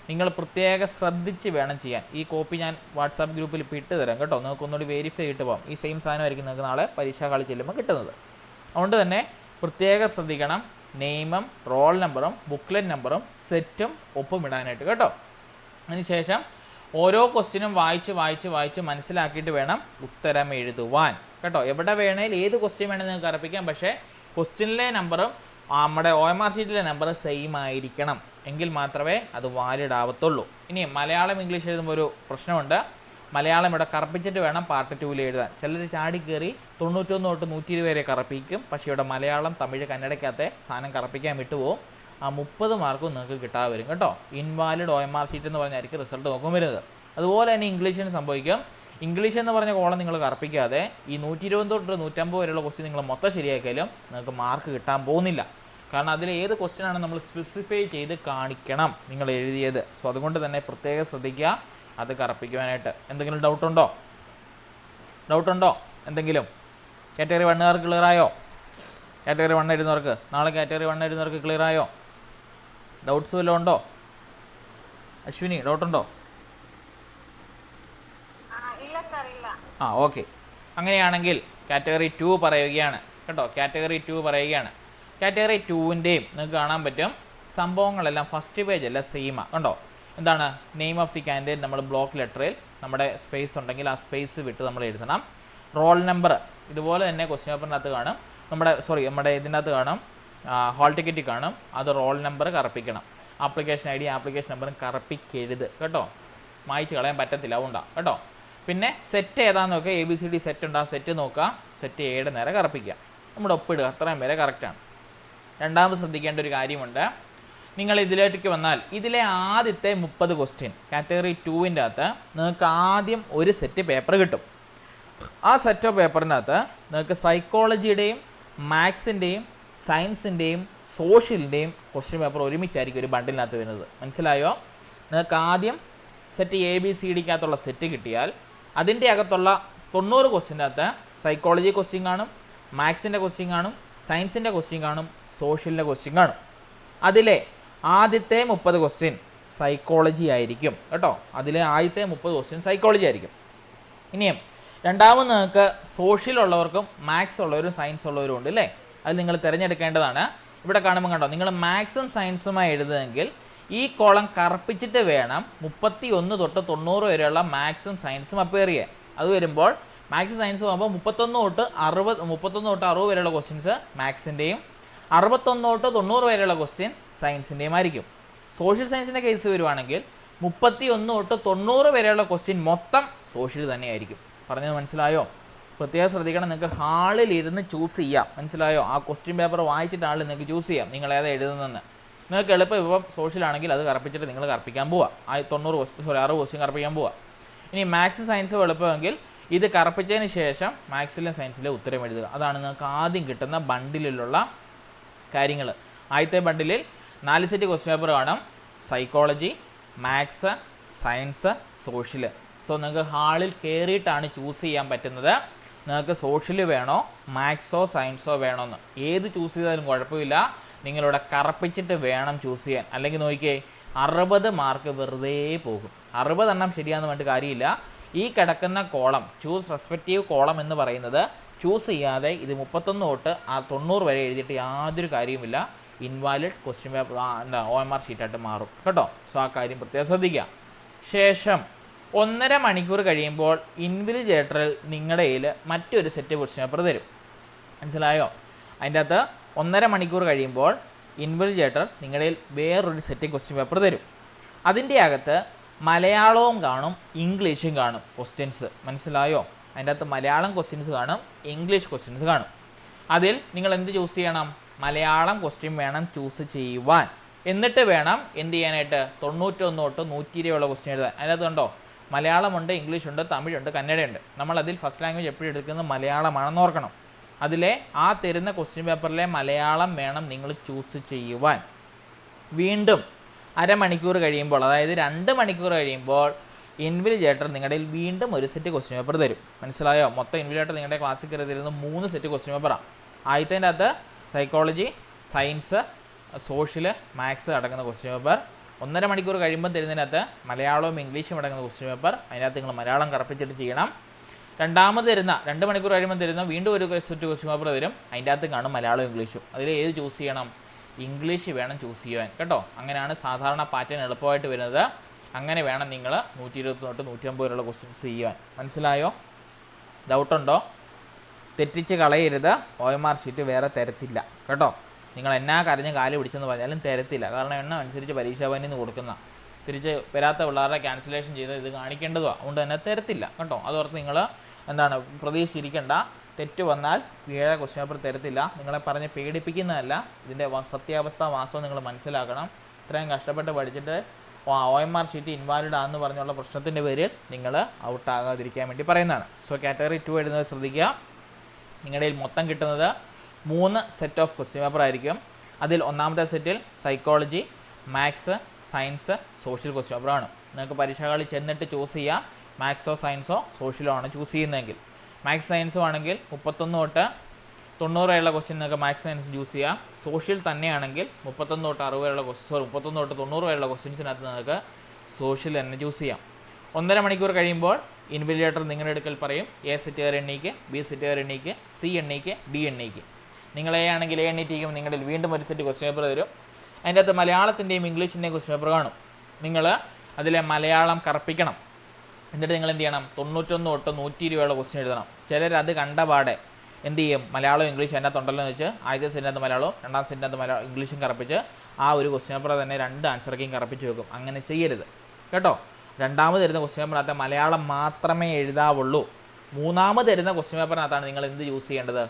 നിങ്ങൾ പ്രത്യേകം ശ്രദ്ധിച്ച് വേണം ചെയ്യാൻ. ഈ കോപ്പി ഞാൻ വാട്സാപ്പ് ഗ്രൂപ്പിൽ ഇപ്പോൾ ഇട്ട് തരാം കേട്ടോ, നിങ്ങൾക്ക് ഒന്നുകൂടി വെരിഫൈ ചെയ്തിട്ട് പോകാം. ഈ സെയിം സാധനമായിരിക്കും നിങ്ങൾക്ക് നാളെ പരീക്ഷാ ഹാളിൽ ചെല്ലുമ്പോൾ കിട്ടുന്നത്. അതുകൊണ്ട് തന്നെ പ്രത്യേകം ശ്രദ്ധിക്കണം, നെയിമും റോൾ നമ്പറും ബുക്ക്ലെറ്റ് നമ്പറും സെറ്റും ഒപ്പം ഇടാനായിട്ട് കേട്ടോ. അതിനുശേഷം ഓരോ ക്വസ്റ്റ്യനും വായിച്ച് മനസ്സിലാക്കിയിട്ട് വേണം ഉത്തരം എഴുതുവാൻ കേട്ടോ. എവിടെ വേണേലും ഏത് ക്വസ്റ്റ്യൻ വേണമെങ്കിൽ നിങ്ങൾക്ക് കറപ്പിക്കാം, പക്ഷേ ക്വസ്റ്റ്യനിലെ നമ്പറും നമ്മുടെ OMR ഷീറ്റിലെ നമ്പർ സെയിം ആയിരിക്കണം, എങ്കിൽ മാത്രമേ അത് വാലിഡ് ആവത്തുള്ളൂ. ഇനി മലയാളം ഇംഗ്ലീഷ് എഴുതുമ്പോൾ ഒരു പ്രശ്നമുണ്ട്. മലയാളം ഇവിടെ കറപ്പിച്ചിട്ട് വേണം പാർട്ട് 2 എഴുതാൻ. ചിലർ ചാടി കയറി 91 തൊട്ട് 120 വരെ കറപ്പിക്കും, പക്ഷേ ഇവിടെ മലയാളം തമിഴ് കന്നഡയ്ക്കകത്തെ സാധനം കറപ്പിക്കാൻ വിട്ടുപോകും. ആ 30 മാർക്കും നിങ്ങൾക്ക് കിട്ടാതെ വരും കേട്ടോ. ഇൻവാലിഡ് OMR ഷീറ്റ് എന്ന് പറഞ്ഞായിരിക്കും റിസൾട്ട് നോക്കും വരുന്നത്. അതുപോലെ തന്നെ ഇംഗ്ലീഷിന് സംഭവിക്കും. ഇംഗ്ലീഷ് എന്ന് പറഞ്ഞ കോളം നിങ്ങൾ കറപ്പിക്കാതെ ഈ 120 തൊട്ട് 150 വരെയുള്ള ക്വസ്റ്റ്യൻ നിങ്ങൾ മൊത്തം ശരിയാക്കിയാലും നിങ്ങൾക്ക് മാർക്ക് കിട്ടാൻ പോകുന്നില്ല. കാരണം അതിൽ ഏത് ക്വസ്റ്റ്യനാണ് നമ്മൾ സ്പെസിഫൈ ചെയ്ത് കാണിക്കണം നിങ്ങൾ എഴുതിയത്. സോ അതുകൊണ്ട് തന്നെ പ്രത്യേകം ശ്രദ്ധിക്കുക അത് കറപ്പിക്കുവാനായിട്ട്. എന്തെങ്കിലും ഡൗട്ടുണ്ടോ എന്തെങ്കിലും? കാറ്റഗറി 1കാർക്ക് ക്ലിയർ ആയോ? കാറ്റഗറി 1 എഴുതുന്നവർക്ക്, നാളെ കാറ്റഗറി 1 എഴുതുന്നവർക്ക് ക്ലിയർ ആയോ? ഡൗട്ട്സ് വല്ലതും ഉണ്ടോ? അശ്വിനി, ഡൗട്ടുണ്ടോ? ഓക്കെ, അങ്ങനെയാണെങ്കിൽ കാറ്റഗറി 2 പറയുകയാണ് കേട്ടോ. കാറ്റഗറി 2 പറയുകയാണ്. കാറ്റഗറി 2ൻ്റെയും നിങ്ങൾക്ക് കാണാൻ പറ്റും സംഭവങ്ങളെല്ലാം ഫസ്റ്റ് പേജ് അല്ല സെയിമാണ്. കണ്ടോ, എന്താണ് നെയിം ഓഫ് ദി കാൻഡിഡേറ്റ് നമ്മൾ ബ്ലോക്ക് ലെറ്ററിൽ നമ്മുടെ സ്പേസ് ഉണ്ടെങ്കിൽ ആ സ്പേസ് വിട്ട് നമ്മൾ എഴുതണം. റോൾ നമ്പർ ഇതുപോലെ തന്നെ ക്വസ്റ്റ്യൻ പേപ്പറിനകത്ത് കാണും, നമ്മുടെ ഇതിനകത്ത് കാണും, ഹാൾ ടിക്കറ്റിൽ കാണും. അത് റോൾ നമ്പർ കറപ്പിക്കണം. ആപ്ലിക്കേഷൻ ഐ ഡി ആപ്ലിക്കേഷൻ നമ്പറും കറപ്പിക്കരുത് കേട്ടോ, മായ്ച്ച് കളയാൻ പറ്റത്തില്ല, അതുകൊണ്ടാണ് കേട്ടോ. പിന്നെ സെറ്റ് ഏതാണെന്ന് നോക്കുക, ABCD സെറ്റ് ഉണ്ട്, ആ സെറ്റ് നോക്കുക, സെറ്റ് എയുടെ നേരെ കറപ്പിക്കുക, നമ്മുടെ ഒപ്പിടുക, അത്രയും വരെ കറക്റ്റാണ്. രണ്ടാമത് ശ്രദ്ധിക്കേണ്ട ഒരു കാര്യമുണ്ട്, നിങ്ങൾ ഇതിലേക്ക് വന്നാൽ ഇതിലെ ആദ്യത്തെ 30 ക്വസ്റ്റ്യൻ കാറ്റഗറി 2-ൻ്റെ അകത്ത് നിങ്ങൾക്ക് ആദ്യം ഒരു സെറ്റ് പേപ്പർ കിട്ടും. ആ സെറ്റ് ഓഫ് പേപ്പറിനകത്ത് നിങ്ങൾക്ക് സൈക്കോളജിയുടെയും മാത്സിൻ്റെയും സയൻസിൻ്റെയും സോഷ്യലിൻ്റെയും ക്വസ്റ്റ്യൻ പേപ്പർ ഒരുമിച്ചായിരിക്കും ഒരു ബണ്ടിലിനകത്ത് വരുന്നത്. മനസ്സിലായോ? നിങ്ങൾക്ക് ആദ്യം സെറ്റ് ABCDക്കകത്തുള്ള സെറ്റ് കിട്ടിയാൽ അതിൻ്റെ അകത്തുള്ള 90 ക്വസ്റ്റ്യൻ്റെ അകത്ത് സൈക്കോളജി ക്വസ്റ്റ്യൻ കാണും, മാത്സിൻ്റെ ക്വസ്റ്റ്യൻ കാണും, സയൻസിൻ്റെ ക്വസ്റ്റ്യൻ കാണും, സോഷ്യലിൻ്റെ ക്വസ്റ്റ്യൻ കാണും. അതിലെ ആദ്യത്തെ 30 ക്വസ്റ്റ്യൻ സൈക്കോളജി ആയിരിക്കും കേട്ടോ. അതിലെ ആദ്യത്തെ 30 ക്വസ്റ്റ്യൻ സൈക്കോളജി ആയിരിക്കും. ഇനിയും രണ്ടാമത് നിങ്ങൾക്ക് സോഷ്യൽ ഉള്ളവർക്കും മാത്സ് ഉള്ളവരും സയൻസ് ഉള്ളവരും ഉണ്ട് അല്ലേ, അത് നിങ്ങൾ തിരഞ്ഞെടുക്കേണ്ടതാണ്. ഇവിടെ കാണുമ്പോൾ കണ്ടോ, നിങ്ങൾ മാത്സും സയൻസുമായി എഴുതുമെങ്കിൽ ഈ കോളം കറുപ്പിച്ചിട്ട് വേണം 31 തൊട്ട് 90 വരെയുള്ള മാത്സും സയൻസും അപ്പയർ ചെയ്യാൻ. അത് വരുമ്പോൾ മാത്സ് സയൻസും ആകുമ്പോൾ 31 തൊട്ട് 60 വരെയുള്ള ക്വസ്റ്റ്യൻസ് മാത്സിൻ്റെയും 61 തൊട്ട് 90 വരെയുള്ള ക്വസ്റ്റ്യൻ സയൻസിൻ്റെയും ആയിരിക്കും. സോഷ്യൽ സയൻസിൻ്റെ കേസ് വരുവാണെങ്കിൽ 31 തൊട്ട് 90 വരെയുള്ള ക്വസ്റ്റ്യൻ മൊത്തം സോഷ്യൽ തന്നെയായിരിക്കും. പറഞ്ഞത് മനസ്സിലായോ? പ്രത്യേകം ശ്രദ്ധിക്കണം, നിങ്ങൾക്ക് ഹാളിൽ ഇരുന്ന് ചൂസ് ചെയ്യാം. മനസ്സിലായോ? ആ ക്വസ്റ്റ്യൻ പേപ്പർ വായിച്ചിട്ടാണ് നിങ്ങൾക്ക് ചൂസ് ചെയ്യാം നിങ്ങൾ ഏതാ എഴുതുന്നതെന്ന്. നിങ്ങൾക്ക് എളുപ്പം ഇപ്പം സോഷ്യലാണെങ്കിൽ അത് കറപ്പിച്ചിട്ട് നിങ്ങൾ കറപ്പിക്കാൻ പോവുക. 60 ക്വസ്റ്റ്യൻ കറപ്പിക്കാൻ പോവുക. ഇനി മാത്സ് സയൻസോ എളുപ്പമെങ്കിൽ ഇത് കറപ്പിച്ചതിന് ശേഷം മാത്സിലും സയൻസിലെ ഉത്തരം എഴുതുക. അതാണ് നിങ്ങൾക്ക് ആദ്യം കിട്ടുന്ന ബണ്ടിലുള്ള കാര്യങ്ങൾ. ആദ്യത്തെ ബണ്ടിലിൽ 4 സെറ്റ് ക്വസ്റ്റ്യൻ പേപ്പർ കാണും, psychology, maths, science, social. So നിങ്ങൾക്ക് ഹാളിൽ കയറിയിട്ടാണ് ചൂസ് ചെയ്യാൻ പറ്റുന്നത്. നിങ്ങൾക്ക് സോഷ്യൽ വേണോ മാത്സോ സയൻസോ വേണമെന്ന് ഏത് ചൂസ് ചെയ്താലും കുഴപ്പമില്ല, നിങ്ങളിവിടെ കറപ്പിച്ചിട്ട് വേണം ചൂസ് ചെയ്യാൻ. അല്ലെങ്കിൽ നോക്കിയേ 60 മാർക്ക് വെറുതെ പോകും. 60 എണ്ണം ശരിയാന്ന് പറഞ്ഞിട്ട് കാര്യമില്ല. ഈ കിടക്കുന്ന കോളം ചൂസ് റെസ്പെക്റ്റീവ് കോളം എന്ന് പറയുന്നത് ചൂസ് ചെയ്യാതെ ഇത് 31 തൊട്ട് 90 വരെ എഴുതിയിട്ട് യാതൊരു കാര്യവുമില്ല, ഇൻവാലിഡ് ക്വസ്റ്റ്യൻ പേപ്പർ OMR ഷീറ്റായിട്ട് മാറും കേട്ടോ. സോ ആ കാര്യം പ്രത്യേകം ശ്രദ്ധിക്കുക. ശേഷം 1.5 മണിക്കൂർ കഴിയുമ്പോൾ ഇൻവിജിലേറ്ററിൽ നിങ്ങളുടെ കയ്യിൽ മറ്റൊരു സെറ്റ് ക്വസ്റ്റ്യൻ പേപ്പർ തരും. മനസ്സിലായോ? അതിൻ്റെ അകത്ത് 1.5 മണിക്കൂർ കഴിയുമ്പോൾ ഇൻവിജിലേറ്റർ നിങ്ങളുടെ കയ്യിൽ വേറൊരു സെറ്റ് ക്വസ്റ്റ്യൻ പേപ്പർ തരും. അതിൻ്റെ അകത്ത് മലയാളവും കാണും ഇംഗ്ലീഷും കാണും ക്വസ്റ്റ്യൻസ്. മനസ്സിലായോ? അതിൻ്റെ അകത്ത് മലയാളം ക്വസ്റ്റ്യൻസ് കാണും, ഇംഗ്ലീഷ് ക്വസ്റ്റ്യൻസ് കാണും. അതിൽ നിങ്ങൾ എന്ത് ചൂസ് ചെയ്യണം? മലയാളം ക്വസ്റ്റ്യൻ വേണം ചൂസ് ചെയ്യുവാൻ. എന്നിട്ട് വേണം എന്ത് ചെയ്യാനായിട്ട്? 91 തൊട്ട് 120 ഉള്ള ക്വസ്റ്റ്യൻ എഴുതാൻ. അതിനകത്ത് കണ്ടോ, മലയാളമുണ്ട്, ഇംഗ്ലീഷുണ്ട്, തമിഴുണ്ട്, കന്നഡയുണ്ട്. നമ്മളതിൽ ഫസ്റ്റ് ലാംഗ്വേജ് എപ്പോഴും എടുക്കുന്നത് മലയാളമാണെന്ന് ഓർക്കണം. അതിലെ ആ തരുന്ന ക്വസ്റ്റ്യൻ പേപ്പറിലെ മലയാളം വേണം നിങ്ങൾ ചൂസ് ചെയ്യുവാൻ. വീണ്ടും 1/2 മണിക്കൂർ കഴിയുമ്പോൾ, അതായത് 2 മണിക്കൂർ കഴിയുമ്പോൾ ഇൻവിജിലേറ്റർ നിങ്ങളുടെ വീണ്ടും ഒരു സെറ്റ് ക്വസ്റ്റ്യൻ പേപ്പർ തരും. മനസ്സിലായോ? മൊത്തം ഇൻവിജിലേറ്റർ നിങ്ങളുടെ ക്ലാസ്സിൽ കയറി തരുന്ന 3 സെറ്റ് ക്വസ്റ്റ്യൻ പേപ്പറാണ്. ആദ്യത്തിൻ്റെ അകത്ത് സൈക്കോളജി, സയൻസ്, സോഷ്യൽ, മാത്സ് അടങ്ങുന്ന ക്വസ്റ്റ്യൻ പേപ്പർ. 1.5 മണിക്കൂർ കഴിയുമ്പോൾ തരുന്നതിനകത്ത് മലയാളവും ഇംഗ്ലീഷും അടങ്ങുന്ന ക്വസ്റ്റ്യൻ പേപ്പർ. അതിനകത്ത് നിങ്ങൾ മലയാളം കറപ്പിച്ചിട്ട് ചെയ്യണം. രണ്ടാമത് തരുന്ന 2 മണിക്കൂർ കഴിയുമ്പോൾ തരുന്ന വീണ്ടും ഒരു സെറ്റ് ക്വസ്റ്റ്യൻ പേപ്പർ തരും. അതിൻ്റെ അകത്ത് കാണും മലയാളവും ഇംഗ്ലീഷും. അതിൽ ഏത് ചൂസ് ചെയ്യണം? ഇംഗ്ലീഷ് വേണം ചൂസ് ചെയ്യാൻ കേട്ടോ. അങ്ങനെയാണ് സാധാരണ പാറ്റേൺ എളുപ്പമായിട്ട് വരുന്നത്. അങ്ങനെ വേണം നിങ്ങൾ 120 തൊട്ട് 150 വരെയുള്ള ക്വസ്റ്റ്യൻസ് ചെയ്യാൻ. മനസ്സിലായോ? ഡൗട്ടുണ്ടോ? തെറ്റിച്ച് കളയരുത്. OMR ഷീറ്റ് വേറെ തരത്തില്ല കേട്ടോ. നിങ്ങൾ എന്നാ കരഞ്ഞ് കാല് പിടിച്ചെന്ന് പറഞ്ഞാലും തരത്തില്ല. കാരണം എണ്ണം അനുസരിച്ച് പരീക്ഷാഭവനിൽ നിന്ന് കൊടുക്കുന്ന തിരിച്ച് വരാത്ത പിള്ളേരുടെ ക്യാൻസലേഷൻ ചെയ്ത് ഇത് കാണിക്കേണ്ടതുമാണ്. അതുകൊണ്ട് തന്നെ തരത്തില്ല കേട്ടോ. അതോർത്ത് നിങ്ങൾ പ്രതീക്ഷിച്ചിരിക്കേണ്ട. തെറ്റ് വന്നാൽ വേറെ ക്വസ്റ്റ്യൻ പേപ്പർ തരത്തില്ല. നിങ്ങളെ പറഞ്ഞ് പേടിപ്പിക്കുന്നതല്ല, ഇതിൻ്റെ സത്യാവസ്ഥ വാസ്തവം നിങ്ങൾ മനസ്സിലാക്കണം. ഇത്രയും കഷ്ടപ്പെട്ട് പഠിച്ചിട്ട് OMR ഷീറ്റ് ഇൻവാലിഡ് ആണെന്ന് പറഞ്ഞുള്ള പ്രശ്നത്തിൻ്റെ പേരിൽ നിങ്ങൾ ഔട്ടാകാതിരിക്കാൻ വേണ്ടി പറയുന്നതാണ്. സോ കാറ്റഗറി 2 എഴുതുന്നത് ശ്രദ്ധിക്കുക. നിങ്ങളുടെ കയ്യിൽ മൊത്തം കിട്ടുന്നത് 3 സെറ്റ് ഓഫ് ക്വസ്റ്റ്യൻ പേപ്പർ ആയിരിക്കും. അതിൽ ഒന്നാമത്തെ സെറ്റിൽ psychology, maths, science, social question പേപ്പറാണ്. നിങ്ങൾക്ക് പരീക്ഷകളിൽ ചെന്നിട്ട് ചൂസ് ചെയ്യാം. മാത്സോ സയൻസോ സോഷ്യലോ ആണ് ചൂസ് ചെയ്യുന്നതെങ്കിൽ. മാത്സ് സയൻസോ ആണെങ്കിൽ 31 തൊട്ട് 90 വരെയുള്ള ക്വസ്റ്റ്യൻ നിങ്ങൾക്ക് മാത്സ് സയൻസ് ചൂസ് ചെയ്യാം. സോഷ്യൽ തന്നെയാണെങ്കിൽ 31 തൊട്ട് 60 വരെയുള്ള 31 തൊട്ട് 90 വരെയുള്ള ക്വസ്റ്റ്യൻസിനകത്ത് നിങ്ങൾക്ക് സോഷ്യൽ തന്നെ ചൂസ് ചെയ്യാം. 1.5 മണിക്കൂർ കഴിയുമ്പോൾ ഇൻവിജിലേറ്റർ നിങ്ങളുടെ അടുക്കൽ പറയും A സെറ്റുകാർ എണ്ണീക്ക്, B സെറ്റുകാർ എണ്ണീക്ക്, C എണ്ണീക്ക്, D എണ്ണീക്ക്. നിങ്ങൾ A ആണെങ്കിൽ A എണ്ണീറ്റിക്കും നിങ്ങളിൽ വീണ്ടും ഒരു സെറ്റ് ക്വസ്റ്റ്യൻ പേപ്പർ തരും. അതിൻ്റെ അകത്ത് മലയാളത്തിൻ്റെയും ഇംഗ്ലീഷിൻ്റെയും ക്വസ്റ്റ്യൻ പേപ്പർ കാണും. നിങ്ങൾ അതിലെ മലയാളം കറപ്പിക്കണം. എന്നിട്ട് നിങ്ങൾ എന്ത് ചെയ്യണം, 91 തൊട്ട് 120 ക്വസ്റ്റ്യൻ എഴുതണം. ചിലർ അത് കണ്ട പാടെ എന്ത് ചെയ്യും, മലയാളം ഇംഗ്ലീഷ് അതിനകത്ത് ഉണ്ടല്ലോ എന്ന് വെച്ച് ആദ്യത്തെ സെൻറ്റിനകത്ത് മലയാളവും രണ്ടാം സെൻറ്റിനകത്ത് മലയാളം ഇംഗ്ലീഷും കറപ്പിച്ച് ആ ഒരു ക്വസ്റ്റ്യൻ പേപ്പർ തന്നെ 2 ആൻസറൊക്കെയും കറപ്പിച്ച് വെക്കും. അങ്ങനെ ചെയ്യരുത് കേട്ടോ. രണ്ടാമത് തരുന്ന ക്വസ്റ്റ്യൻ പേപ്പറിനകത്ത് മലയാളം മാത്രമേ എഴുതാവുള്ളൂ. മൂന്നാമത് തരുന്ന ക്വസ്റ്റ്യൻ പേപ്പറിനകത്താണ് നിങ്ങൾ എന്ത് ചൂസ് ചെയ്യേണ്ടത്,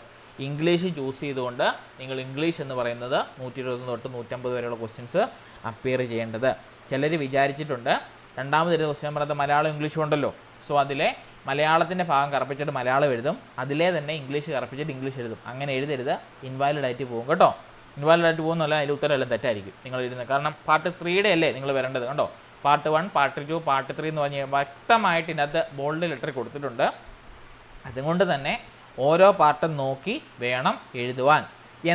ഇംഗ്ലീഷ് ചൂസ് ചെയ്തുകൊണ്ട് നിങ്ങൾ ഇംഗ്ലീഷ് എന്ന് പറയുന്നത് 120 തൊട്ട് 150 വരെയുള്ള ക്വസ്റ്റ്യൻസ് അപ്പിയർ ചെയ്യേണ്ടത്. ചിലർ വിചാരിച്ചിട്ടുണ്ട് രണ്ടാമത് തരുന്ന ക്വസ്റ്റ്യൻ പേപ്പറിനകത്ത് മലയാളം ഇംഗ്ലീഷും ഉണ്ടല്ലോ, സോ അതിലെ മലയാളത്തിൻ്റെ ഭാഗം കറപ്പിച്ചിട്ട് മലയാളം എഴുതും, അതിലെ തന്നെ ഇംഗ്ലീഷ് കറപ്പിച്ചിട്ട് ഇംഗ്ലീഷ് എഴുതും. അങ്ങനെ എഴുതരുത്, ഇൻവാലിഡ് ആയിട്ട് പോകും കേട്ടോ. ഇൻവാലിഡ് ആയിട്ട് പോകുന്നല്ല, അതിൽ ഉത്തരം എല്ലാം തെറ്റായിരിക്കും നിങ്ങൾ എഴുതുന്നത്. കാരണം പാർട്ട് 3യുടെ അല്ലേ നിങ്ങൾ വരേണ്ടത് കണ്ടോ. പാർട്ട് 1, പാർട്ട് 2, പാർട്ട് 3 എന്ന് പറഞ്ഞ് വ്യക്തമായിട്ട് ഇതിനകത്ത് ബോൾഡ് ലെറ്റർ കൊടുത്തിട്ടുണ്ട്. അതുകൊണ്ട് തന്നെ ഓരോ പാർട്ടും നോക്കി വേണം എഴുതുവാൻ.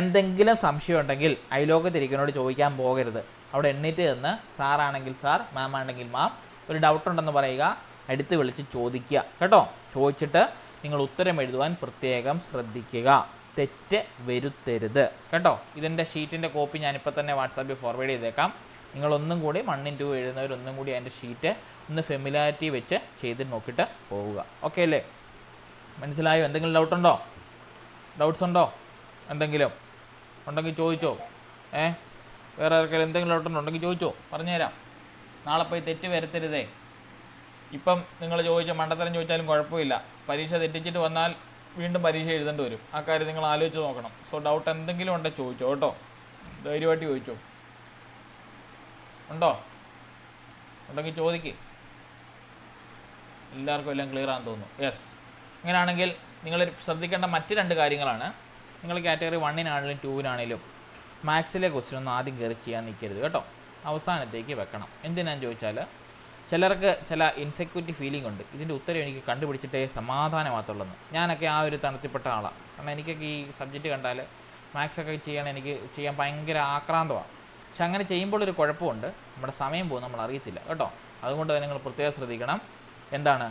എന്തെങ്കിലും സംശയം ഉണ്ടെങ്കിൽ അയലോക്കത്തിരിക്കുന്നവരോട് ചോദിക്കാൻ പോകരുത്. അവിടെ എണ്ണീറ്റ് നിന്ന് സാറാണെങ്കിൽ സാർ, മാം ആണെങ്കിൽ മാം, ഒരു ഡൗട്ട് ഉണ്ടെന്ന് പറയുക, അടുത്ത് വിളിച്ച് ചോദിക്കുക കേട്ടോ. ചോദിച്ചിട്ട് നിങ്ങൾ ഉത്തരം എഴുതുവാൻ പ്രത്യേകം ശ്രദ്ധിക്കുക, തെറ്റ് വരുത്തരുത് കേട്ടോ. ഇതിൻ്റെ ഷീറ്റിൻ്റെ കോപ്പി ഞാനിപ്പോൾ തന്നെ വാട്സാപ്പിൽ ഫോർവേഡ് ചെയ്തേക്കാം. നിങ്ങളൊന്നും കൂടി 1 in 2 എഴുതുന്നവരൊന്നും കൂടി അതിൻ്റെ ഷീറ്റ് ഒന്ന് ഫെമിലാരിറ്റി വെച്ച് ചെയ്ത് നോക്കിയിട്ട് പോവുക. ഓക്കെ അല്ലേ? മനസ്സിലായോ? എന്തെങ്കിലും ഡൗട്ടുണ്ടോ? ഡൗട്ട്സ് ഉണ്ടോ? എന്തെങ്കിലും ഉണ്ടെങ്കിൽ ചോദിച്ചോ. വേറെ ആർക്കെങ്കിലും എന്തെങ്കിലും ഡൗട്ടുണ്ടോ ഉണ്ടെങ്കിൽ ചോദിച്ചോ, പറഞ്ഞുതരാം. നാളെ പോയി തെറ്റ് വരുത്തരുതേ. ഇപ്പം നിങ്ങൾ ചോദിച്ച മണ്ടത്തരം ചോദിച്ചാലും കുഴപ്പമില്ല, പരീക്ഷ തെറ്റിച്ചിട്ട് വന്നാൽ വീണ്ടും പരീക്ഷ എഴുതേണ്ടി വരും. ആ കാര്യം നിങ്ങൾ ആലോചിച്ച് നോക്കണം. സോ ഡൗട്ട് എന്തെങ്കിലും ഉണ്ടെങ്കിൽ ചോദിച്ചോ കേട്ടോ, ധൈര്യമായിട്ട് ചോദിച്ചോ. ഉണ്ടോ? ഉണ്ടെങ്കിൽ ചോദിക്ക്. എല്ലാവർക്കും എല്ലാം ക്ലിയർ ആണെന്ന് തോന്നുന്നു. യെസ്. അങ്ങനെയാണെങ്കിൽ നിങ്ങൾ ശ്രദ്ധിക്കേണ്ട മറ്റ് 2 കാര്യങ്ങളാണ്. നിങ്ങൾ കാറ്റഗറി 1-നാണെങ്കിലും 2-നാണെങ്കിലും മാത്സിലെ ക്വസ്റ്റ്യൻ ഒന്നും ആദ്യം കയറി ചെയ്യാൻ നിൽക്കരുത് കേട്ടോ, അവസാനത്തേക്ക് വെക്കണം. എന്തിനാന്ന് ചോദിച്ചാൽ ചിലർക്ക് ചില ഇൻസെക്യൂരിറ്റി ഫീലിംഗ് ഉണ്ട്, ഇതിൻ്റെ ഉത്തരം എനിക്ക് കണ്ടുപിടിച്ചിട്ടേ സമാധാനമാകത്തുള്ളൂ. ഞാനൊക്കെ ആ ഒരു തണുത്തിൽപ്പെട്ട ആളാണ്. കാരണം എനിക്കൊക്കെ ഈ സബ്ജക്റ്റ് കണ്ടാൽ മാത്സൊക്കെ എനിക്ക് ചെയ്യാൻ ഭയങ്കര ആക്രാന്തമാണ്. പക്ഷെ അങ്ങനെ ചെയ്യുമ്പോൾ ഒരു കുഴപ്പമുണ്ട്, നമ്മുടെ സമയം പോകും, നമ്മൾ അറിയത്തില്ല കേട്ടോ. അതുകൊണ്ട് തന്നെ നിങ്ങൾ പ്രത്യേകം ശ്രദ്ധിക്കണം. എന്താണ്,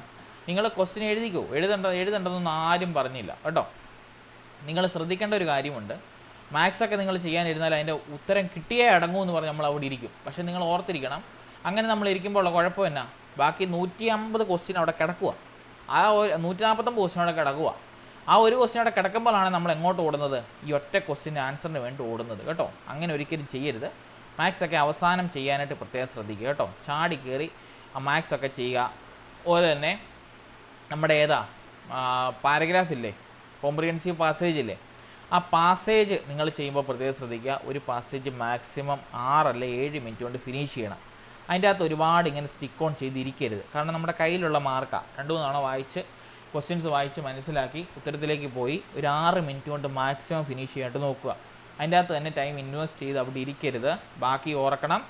നിങ്ങൾ ക്വസ്റ്റ്യൻ എഴുതിക്കോ, എഴുതേണ്ടതൊന്നും ആരും പറഞ്ഞില്ല കേട്ടോ. നിങ്ങൾ ശ്രദ്ധിക്കേണ്ട ഒരു കാര്യമുണ്ട്, മാത്സൊക്കെ നിങ്ങൾ ചെയ്യാനിരുന്നാൽ അതിൻ്റെ ഉത്തരം കിട്ടിയേ അടങ്ങൂ എന്ന് പറഞ്ഞ് നമ്മൾ അവിടെ ഇരിക്കും. പക്ഷേ നിങ്ങൾ ഓർത്തിരിക്കണം, അങ്ങനെ നമ്മൾ ഇരിക്കുമ്പോൾ ഉള്ള കുഴപ്പം എന്നാ, ബാക്കി 150 ക്വസ്റ്റ്യൻ അവിടെ കിടക്കുക, ആ 149 ക്വസ്റ്റ്യൻ അവിടെ കിടക്കുക. ആ ഒരു ക്വസ്റ്റ്യൻ അവിടെ കിടക്കുമ്പോഴാണ് നമ്മൾ എങ്ങോട്ട് ഓടുന്നത്, ഈ ഒറ്റ ക്വസ്റ്റ്യൻ്റെ ആൻസറിന് വേണ്ടി ഓടുന്നത് കേട്ടോ. അങ്ങനെ ഒരിക്കലും ചെയ്യരുത്. മാത്സൊക്കെ അവസാനം ചെയ്യാനായിട്ട് പ്രത്യേകം ശ്രദ്ധിക്കുക കേട്ടോ. ചാടി കയറി ആ മാത്സൊക്കെ ചെയ്യുക. അതുപോലെ തന്നെ നമ്മുടെ പാരഗ്രാഫില്ലേ, കോംപ്രിഹെൻസീവ് പാസേജ് ഇല്ലേ, ആ പാസേജ് നിങ്ങൾ ചെയ്യുമ്പോൾ പ്രത്യേകം ശ്രദ്ധിക്കുക. ഒരു പാസേജ് മാക്സിമം 6 അല്ല 7 മിനിറ്റ് കൊണ്ട് ഫിനിഷ് ചെയ്യണം. അതിൻ്റെ അകത്ത് ഒരുപാട് ഇങ്ങനെ സ്റ്റിക്ക് ഓൺ ചെയ്തിരിക്കരുത്. കാരണം നമ്മുടെ കയ്യിലുള്ള മാർക്കാണ്. 2-3 തവണ വായിച്ച് ക്വസ്റ്റ്യൻസ് വായിച്ച് മനസ്സിലാക്കി ഉത്തരത്തിലേക്ക് പോയി ഒരു 6 മിനിറ്റ് കൊണ്ട് മാക്സിമം ഫിനിഷ് ചെയ്യാനായിട്ട് നോക്കുക. അതിൻ്റെ അകത്ത് തന്നെ ടൈം ഇൻവെസ്റ്റ് ചെയ്ത് അവിടെ ഇരിക്കരുത്. ബാക്കി ഓർക്കണം,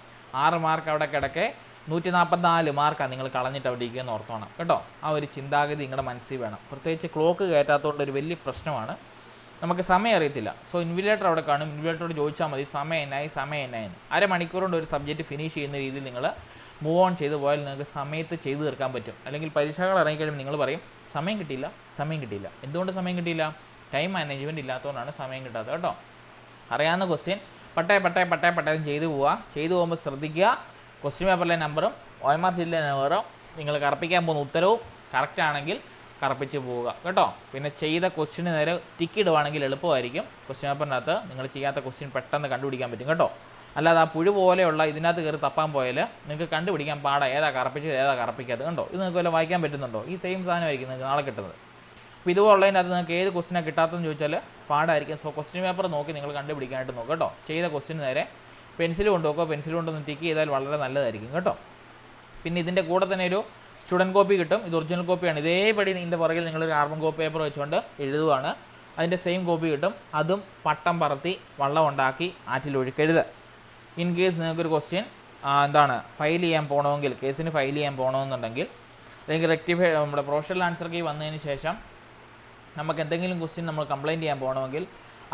6 മാർക്ക് അവിടെ കിടക്കെ 144 മാർക്കാണ് നിങ്ങൾ കളഞ്ഞിട്ട് അവിടെ ഇരിക്കുകയെന്ന് ഓർത്തോണം കേട്ടോ. ആ ഒരു ചിന്താഗതി നിങ്ങളുടെ മനസ്സിൽ വേണം. പ്രത്യേകിച്ച് ക്ലോക്ക് കയറ്റാത്തതുകൊണ്ട് ഒരു വലിയ പ്രശ്നമാണ്, നമുക്ക് സമയം അറിയത്തില്ല. സോ ഇൻവിലേറ്റർ അവിടെ കാണും, ഇൻവിലേറ്ററോട് ചോദിച്ചാൽ മതി സമയം എന്നായി. അരമണിക്കൂർ കൊണ്ട് ഒരു സബ്ജക്റ്റ് ഫിനിഷ് ചെയ്യുന്ന രീതിയിൽ നിങ്ങൾ മൂവ് ഓൺ ചെയ്ത് പോയാൽ നിങ്ങൾക്ക് സമയത്ത് ചെയ്തു തീർക്കാൻ പറ്റും. അല്ലെങ്കിൽ പരീക്ഷകൾ ഇറങ്ങിക്കഴിയുമ്പോൾ നിങ്ങൾ പറയും സമയം കിട്ടിയില്ല. എന്തുകൊണ്ട് സമയം കിട്ടിയില്ല? ടൈം മാനേജ്മെൻറ്റ് ഇല്ലാത്തതുകൊണ്ടാണ് സമയം കിട്ടാത്തത് കേട്ടോ. അറിയാവുന്ന ക്വസ്റ്റ്യൻ പട്ടേ ചെയ്തു പോകുമ്പോൾ ശ്രദ്ധിക്കുക. ക്വസ്റ്റ്യൻ പേപ്പറിലെ നമ്പറും OMR ഷീറ്റിലെ നമ്പറും നിങ്ങൾ കറപ്പിക്കാൻ പോകുന്ന ഉത്തരവും കറക്റ്റ് ആണെങ്കിൽ കറപ്പിച്ച് പോവുക കേട്ടോ. പിന്നെ ചെയ്ത ക്വസ്റ്റ്യന് നേരെ ടിക്ക് ഇടുവാണെങ്കിൽ എളുപ്പമായിരിക്കും. ക്വസ്റ്റ്യൻ പേപ്പറിനകത്ത് നിങ്ങൾ ചെയ്യാത്ത ക്വസ്റ്റ്യൻ പെട്ടെന്ന് കണ്ടുപിടിക്കാൻ പറ്റും കേട്ടോ. അല്ലാതെ ആ പുഴു പോലെയുള്ള ഇതിനകത്ത് കയറി തപ്പാൻ പോയാൽ നിങ്ങൾക്ക് കണ്ടുപിടിക്കാൻ പാടാ, ഏതാ കറപ്പിച്ചത് ഏതാ കറപ്പിക്കാത്തത് കണ്ടോ. ഇത് നിങ്ങൾക്ക് വല്ല വായിക്കാൻ പറ്റുന്നുണ്ടോ? ഈ സെയിം സാധനമായിരിക്കും നിങ്ങൾക്ക് നാളെ കിട്ടുന്നത്. അപ്പോൾ ഇതുപോലുള്ളതിനകത്ത് നിങ്ങൾക്ക് ഏത് ക്വസ്റ്റിനാണ് കിട്ടാത്തതെന്ന് ചോദിച്ചാൽ പാടായിരിക്കും. സോ ക്വസ്റ്റ്യൻ പേപ്പർ നോക്കി നിങ്ങൾ കണ്ടുപിടിക്കാനായിട്ട് നോക്കുക കേട്ടോ. ചെയ്ത ക്വസ്റ്റ്യന് നേരെ പെൻസിൽ കൊണ്ടുപോക്കുക, പെൻസിൽ കൊണ്ടൊന്ന് ടിക്ക് ചെയ്താൽ വളരെ നല്ലതായിരിക്കും കേട്ടോ. പിന്നെ ഇതിൻ്റെ കൂടെ തന്നെ ഒരു സ്റ്റുഡൻറ്റ് കോപ്പി കിട്ടും. ഇത് ഒറിജിനൽ കോപ്പിയാണ്. ഇതേപടി ഇതിൻ്റെ പുറകിൽ നിങ്ങളൊരു കാർബൺ കോപ്പി പേപ്പർ വെച്ചുകൊണ്ട് എഴുതുവാണ്. അതിൻ്റെ സെയിം കോപ്പി കിട്ടും. അതും പട്ടം പറത്തി വള്ളം ഉണ്ടാക്കി ആറ്റിലൊഴുക്കരുത്. ഇൻ കേസ് നിങ്ങൾക്കൊരു ക്വസ്റ്റ്യൻ ഫയൽ ചെയ്യാൻ പോകണമെങ്കിൽ, കേസിന് ഫയൽ ചെയ്യാൻ പോകണമെന്നുണ്ടെങ്കിൽ, അല്ലെങ്കിൽ റെക്ടിഫൈ നമ്മുടെ പ്രൊഫഷണൽ ആൻസർ കീ വന്നതിന് ശേഷം നമുക്ക് എന്തെങ്കിലും ക്വസ്റ്റ്യൻ നമ്മൾ കംപ്ലയിൻറ്റ് ചെയ്യാൻ പോകണമെങ്കിൽ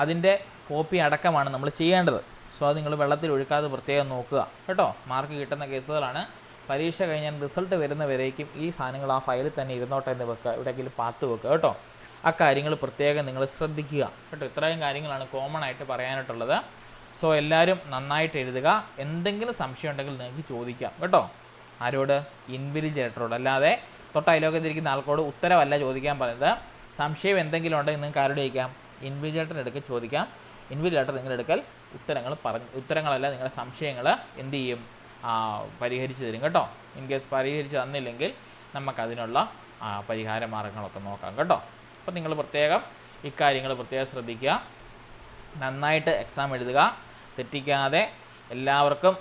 അതിൻ്റെ കോപ്പി അടക്കമാണ് നമ്മൾ ചെയ്യേണ്ടത്. സോ അത് നിങ്ങൾ വെള്ളത്തിൽ ഒഴുക്കാതെ പ്രത്യേകം നോക്കുക കേട്ടോ. മാർക്ക് കിട്ടുന്ന കേസുകളാണ്. പരീക്ഷ കഴിഞ്ഞാൽ റിസൾട്ട് വരുന്നവരേക്കും ഈ സാധനങ്ങൾ ആ ഫയലിൽ തന്നെ ഇരുന്നോട്ടെ എന്ന് വെക്കുക, എവിടെയെങ്കിലും പാത്ത് വെക്കുക കേട്ടോ. ആ കാര്യങ്ങൾ പ്രത്യേകം നിങ്ങൾ ശ്രദ്ധിക്കുക കേട്ടോ. ഇത്രയും കാര്യങ്ങളാണ് കോമൺ ആയിട്ട് പറയാനായിട്ടുള്ളത്. സോ എല്ലാവരും നന്നായിട്ട് എഴുതുക. എന്തെങ്കിലും സംശയം ഉണ്ടെങ്കിൽ നിങ്ങൾക്ക് ചോദിക്കാം കേട്ടോ. ആരോട്? ഇൻവിജിലേറ്ററോട്. അല്ലാതെ തൊട്ടയലോകത്തിരിക്കുന്ന ആൾക്കോട് ഉത്തരവല്ല ചോദിക്കാൻ പറയുന്നത്. സംശയം എന്തെങ്കിലും ഉണ്ടെങ്കിൽ നിങ്ങൾക്ക് ആരോട് ചോദിക്കാം? ഇൻവിജിലേറ്ററിന് എടുക്കൽ ചോദിക്കാം. ഇൻവിജിലേറ്റർ നിങ്ങളുടെ എടുക്കൽ ഉത്തരങ്ങളല്ല നിങ്ങളുടെ സംശയങ്ങൾ എന്ത് ചെയ്യും? പരിഹരിച്ച് തരും കേട്ടോ. ഇൻ കേസ് പരിഹരിച്ച് തന്നില്ലെങ്കിൽ നമുക്കതിനുള്ള പരിഹാര മാർഗ്ഗങ്ങളൊക്കെ നോക്കാം കേട്ടോ. അപ്പോൾ നിങ്ങൾ പ്രത്യേകം ഇക്കാര്യങ്ങൾ പ്രത്യേകം ശ്രദ്ധിക്കുക. നന്നായിട്ട് എക്സാം എഴുതുക, തെറ്റിക്കാതെ. എല്ലാവർക്കും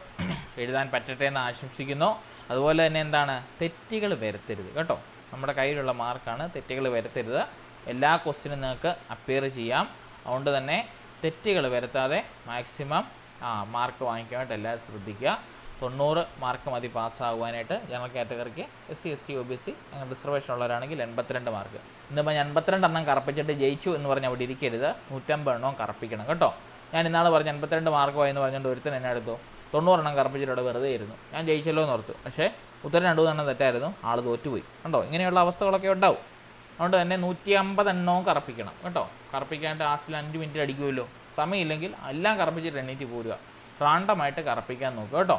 എഴുതാൻ പറ്റട്ടെ എന്ന് ആശംസിക്കുന്നു. അതുപോലെ തന്നെ എന്താണ്? തെറ്റുകൾ വരുത്തരുത് കേട്ടോ. നമ്മുടെ കയ്യിലുള്ള മാർക്കാണ്, തെറ്റുകൾ വരുത്തരുത്. എല്ലാ ക്വസ്റ്റിനും നിങ്ങൾക്ക് അപ്പിയർ ചെയ്യാം. അതുകൊണ്ട് തന്നെ തെറ്റുകൾ വരുത്താതെ മാക്സിമം മാർക്ക് വാങ്ങിക്കാനായിട്ട് എല്ലാവരും ശ്രദ്ധിക്കുക. 90 മാർക്ക് മതി പാസ്സാകുവാനായിട്ട്. ജനറൽ കാറ്റഗറിക്ക് SC ST OBC അങ്ങനെ റിസർവേഷൻ ഉള്ളവരാണെങ്കിൽ 82 മാർക്ക്. ഇന്നിപ്പോൾ 82 എണ്ണം കറപ്പിച്ചിട്ട് ജയിച്ചു എന്ന് പറഞ്ഞ് അവിടെ ഇരിക്കരുത്. 150 എണ്ണവും കറപ്പിക്കണം കേട്ടോ. ഞാൻ ഇന്നാൾ പറഞ്ഞ് 82 മാർക്ക് പോയെന്ന് പറഞ്ഞുകൊണ്ട് ഒരുത്തൻ എന്നെ എടുത്തു 90 എണ്ണം കറപ്പിച്ചിട്ട് അവിടെ വെറുതെ ഇരുന്നു. ഞാൻ ജയിച്ചല്ലോ എന്ന് ഓർത്തു. പക്ഷേ ഉത്തരം 2 എണ്ണം തെറ്റായിരുന്നു, ആൾ തോറ്റുപോയി. കണ്ടോ, ഇങ്ങനെയുള്ള അവസ്ഥകളൊക്കെ ഉണ്ടാവും. അതുകൊണ്ട് തന്നെ 150 എണ്ണവും കറപ്പിക്കണം കേട്ടോ. കറപ്പിക്കാനായിട്ട് ലാസ്റ്റിൽ 5 മിനിറ്റ് അടിക്കുമല്ലോ. സമയമില്ലെങ്കിൽ എല്ലാം കറപ്പിച്ചിട്ട് എണ്ണീറ്റ് പോരുക. റാണ്ടമായിട്ട് കറപ്പിക്കാൻ നോക്കുക കേട്ടോ.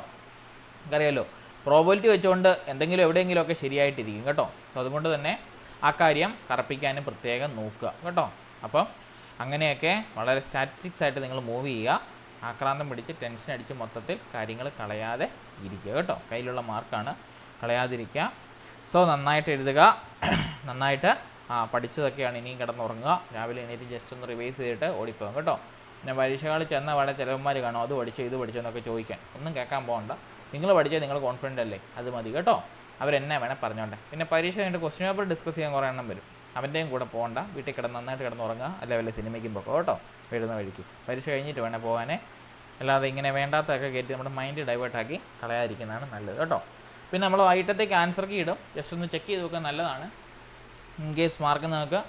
അറിയാമല്ലോ, പ്രോബിലിറ്റി വെച്ചുകൊണ്ട് എന്തെങ്കിലും എവിടെയെങ്കിലുമൊക്കെ ശരിയായിട്ടിരിക്കും കേട്ടോ. സോ അതുകൊണ്ട് തന്നെ ആ കാര്യം കറപ്പിക്കാനും പ്രത്യേകം നോക്കുക കേട്ടോ. അപ്പം അങ്ങനെയൊക്കെ വളരെ സ്റ്റാറ്റിസ്റ്റിക്സ് ആയിട്ട് നിങ്ങൾ മൂവ് ചെയ്യുക. ആക്രാന്തം പിടിച്ച് ടെൻഷൻ അടിച്ച് മൊത്തത്തിൽ കാര്യങ്ങൾ കളയാതെ ഇരിക്കുക കേട്ടോ. കയ്യിലുള്ള മാർക്കാണ്, കളയാതിരിക്കുക. സോ നന്നായിട്ട് എഴുതുക, നന്നായിട്ട് പഠിച്ചതൊക്കെയാണ് ഇനിയും കിടന്നുറങ്ങുക. രാവിലെ എണീറ്റ് ജസ്റ്റ് ഒന്ന് റിവൈസ് ചെയ്തിട്ട് ഓടിപ്പോകും കേട്ടോ. പിന്നെ പരീക്ഷകൾ ചെന്ന പാടെ ചിലവന്മാർ കാണും അത് പഠിച്ചോ ഇത് പഠിച്ചോ എന്നൊക്കെ ചോദിക്കാൻ. ഒന്നും കേൾക്കാൻ പോകണ്ട. നിങ്ങൾ പഠിച്ചാൽ നിങ്ങൾ കോൺഫിഡൻ്റ് അല്ലേ, അത് മതി കേട്ടോ. അവരെന്നെ വേണേൽ പറഞ്ഞോട്ടെ. പിന്നെ പരീക്ഷ കഴിഞ്ഞിട്ട് ക്വസ്റ്റ്യൻ പേപ്പർ ഡിസ്കസ് ചെയ്യാൻ കുറേ എണ്ണം വരും. അവൻ്റെയും കൂടെ പോകണ്ട, വീട്ടിൽ നന്നായിട്ട് കിടന്നുറങ്ങുക. അല്ലെ വല്ല സിനിമയ്ക്കും പോക്കോ കേട്ടോ, വരുന്ന വഴിക്ക്. പരീക്ഷ കഴിഞ്ഞിട്ട് വേണേൽ പോകാനേ. അല്ലാതെ ഇങ്ങനെ വേണ്ടാത്തൊക്കെ കയറ്റി നമ്മുടെ മൈൻഡ് ഡൈവേർട്ടാക്കി കളയാതിരിക്കുന്നതാണ് നല്ലത് കേട്ടോ. പിന്നെ നമ്മൾ വൈകിട്ടത്തേക്ക് ആൻസർ കീ ഇടും, ജസ്റ്റ് ഒന്ന് ചെക്ക് ചെയ്ത് നോക്കാൻ നല്ലതാണ്. ഇൻ കേസ് മാർക്ക് നിങ്ങൾക്ക്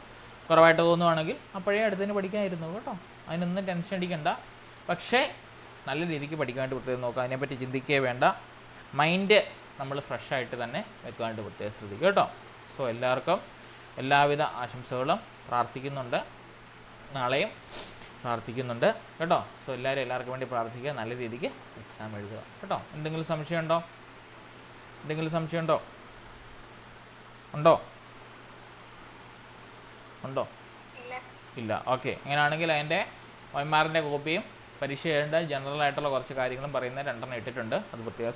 കുറവായിട്ട് തോന്നുവാണെങ്കിൽ അപ്പോഴേ അടുത്തതിന് പഠിക്കാതിരുന്നു കേട്ടോ. അതിനൊന്നും ടെൻഷൻ അടിക്കണ്ട. പക്ഷേ നല്ല രീതിക്ക് പഠിക്കാനായിട്ട് പ്രത്യേകം നോക്കുക. അതിനെപ്പറ്റി ചിന്തിക്കുകയേ വേണ്ട. മൈൻഡ് നമ്മൾ ഫ്രഷായിട്ട് തന്നെ വെക്കാനായിട്ട് പ്രത്യേകം ശ്രദ്ധിക്കുക കേട്ടോ. സോ എല്ലാവർക്കും എല്ലാവിധ ആശംസകളും പ്രാർത്ഥിക്കുന്നുണ്ട്. നാളെയും പ്രാർത്ഥിക്കുന്നുണ്ട് കേട്ടോ. സോ എല്ലാവർക്കും വേണ്ടി പ്രാർത്ഥിക്കുക. നല്ല രീതിക്ക് എക്സാം എഴുതുക കേട്ടോ. എന്തെങ്കിലും സംശയമുണ്ടോ? ഉണ്ടോ? ഇല്ല. ഓക്കെ. അങ്ങനെയാണെങ്കിൽ അതിൻ്റെ OMR കോപ്പിയും പരീക്ഷ എഴുതേണ്ട ജനറലായിട്ടുള്ള കുറച്ച് കാര്യങ്ങളും പറയുന്ന 2 ഇട്ടിട്ടുണ്ട്. അത് പ്രത്യേകം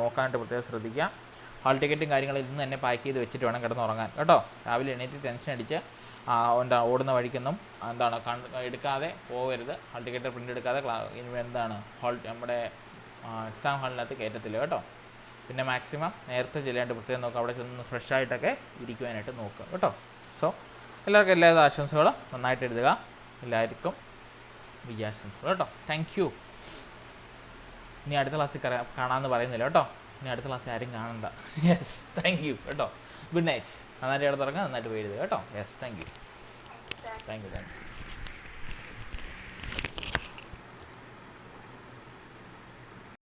നോക്കാനായിട്ട് പ്രത്യേകം ശ്രദ്ധിക്കുക. ഹാൾ ടിക്കറ്റും കാര്യങ്ങളും ഇന്ന് തന്നെ പാക്ക് ചെയ്ത് വെച്ചിട്ട് വേണം കിടന്നുറങ്ങാൻ കേട്ടോ. രാവിലെ എണീറ്റ് ടെൻഷൻ അടിച്ച് ഓടുന്ന വഴിക്കൊന്നും എടുക്കാതെ പോകരുത്. ഹാൾ ടിക്കറ്റ് പ്രിൻ്റ് എടുക്കാതെ നമ്മുടെ എക്സാം ഹാളിനകത്ത് കയറ്റത്തില്ല കേട്ടോ. പിന്നെ മാക്സിമം നേരത്തെ ചെല്ലാണ്ട് പ്രത്യേകം നോക്കുക. അവിടെ ചെന്ന് ഫ്രഷായിട്ടൊക്കെ ഇരിക്കുവാനായിട്ട് നോക്കുക കേട്ടോ. സോ എല്ലാവർക്കും എല്ലാവിധ ആശംസകളും. നന്നായിട്ട് എഴുതുക. എല്ലാവർക്കും വിജയാശംസകൾ കേട്ടോ. Thank you. ഇനി അടുത്ത ക്ലാസ്സിൽ കാണാമെന്ന് പറയുന്നില്ല കേട്ടോ. ഇനി അടുത്ത ക്ലാസ്സിൽ ആരും കാണണ്ട. യെസ്, താങ്ക് യു കേട്ടോ. Good night. നന്നായിട്ട് കിടന്നുറങ്ങുക, നന്നായിട്ട് പോയി എഴുതുക കേട്ടോ. Yes, thank you.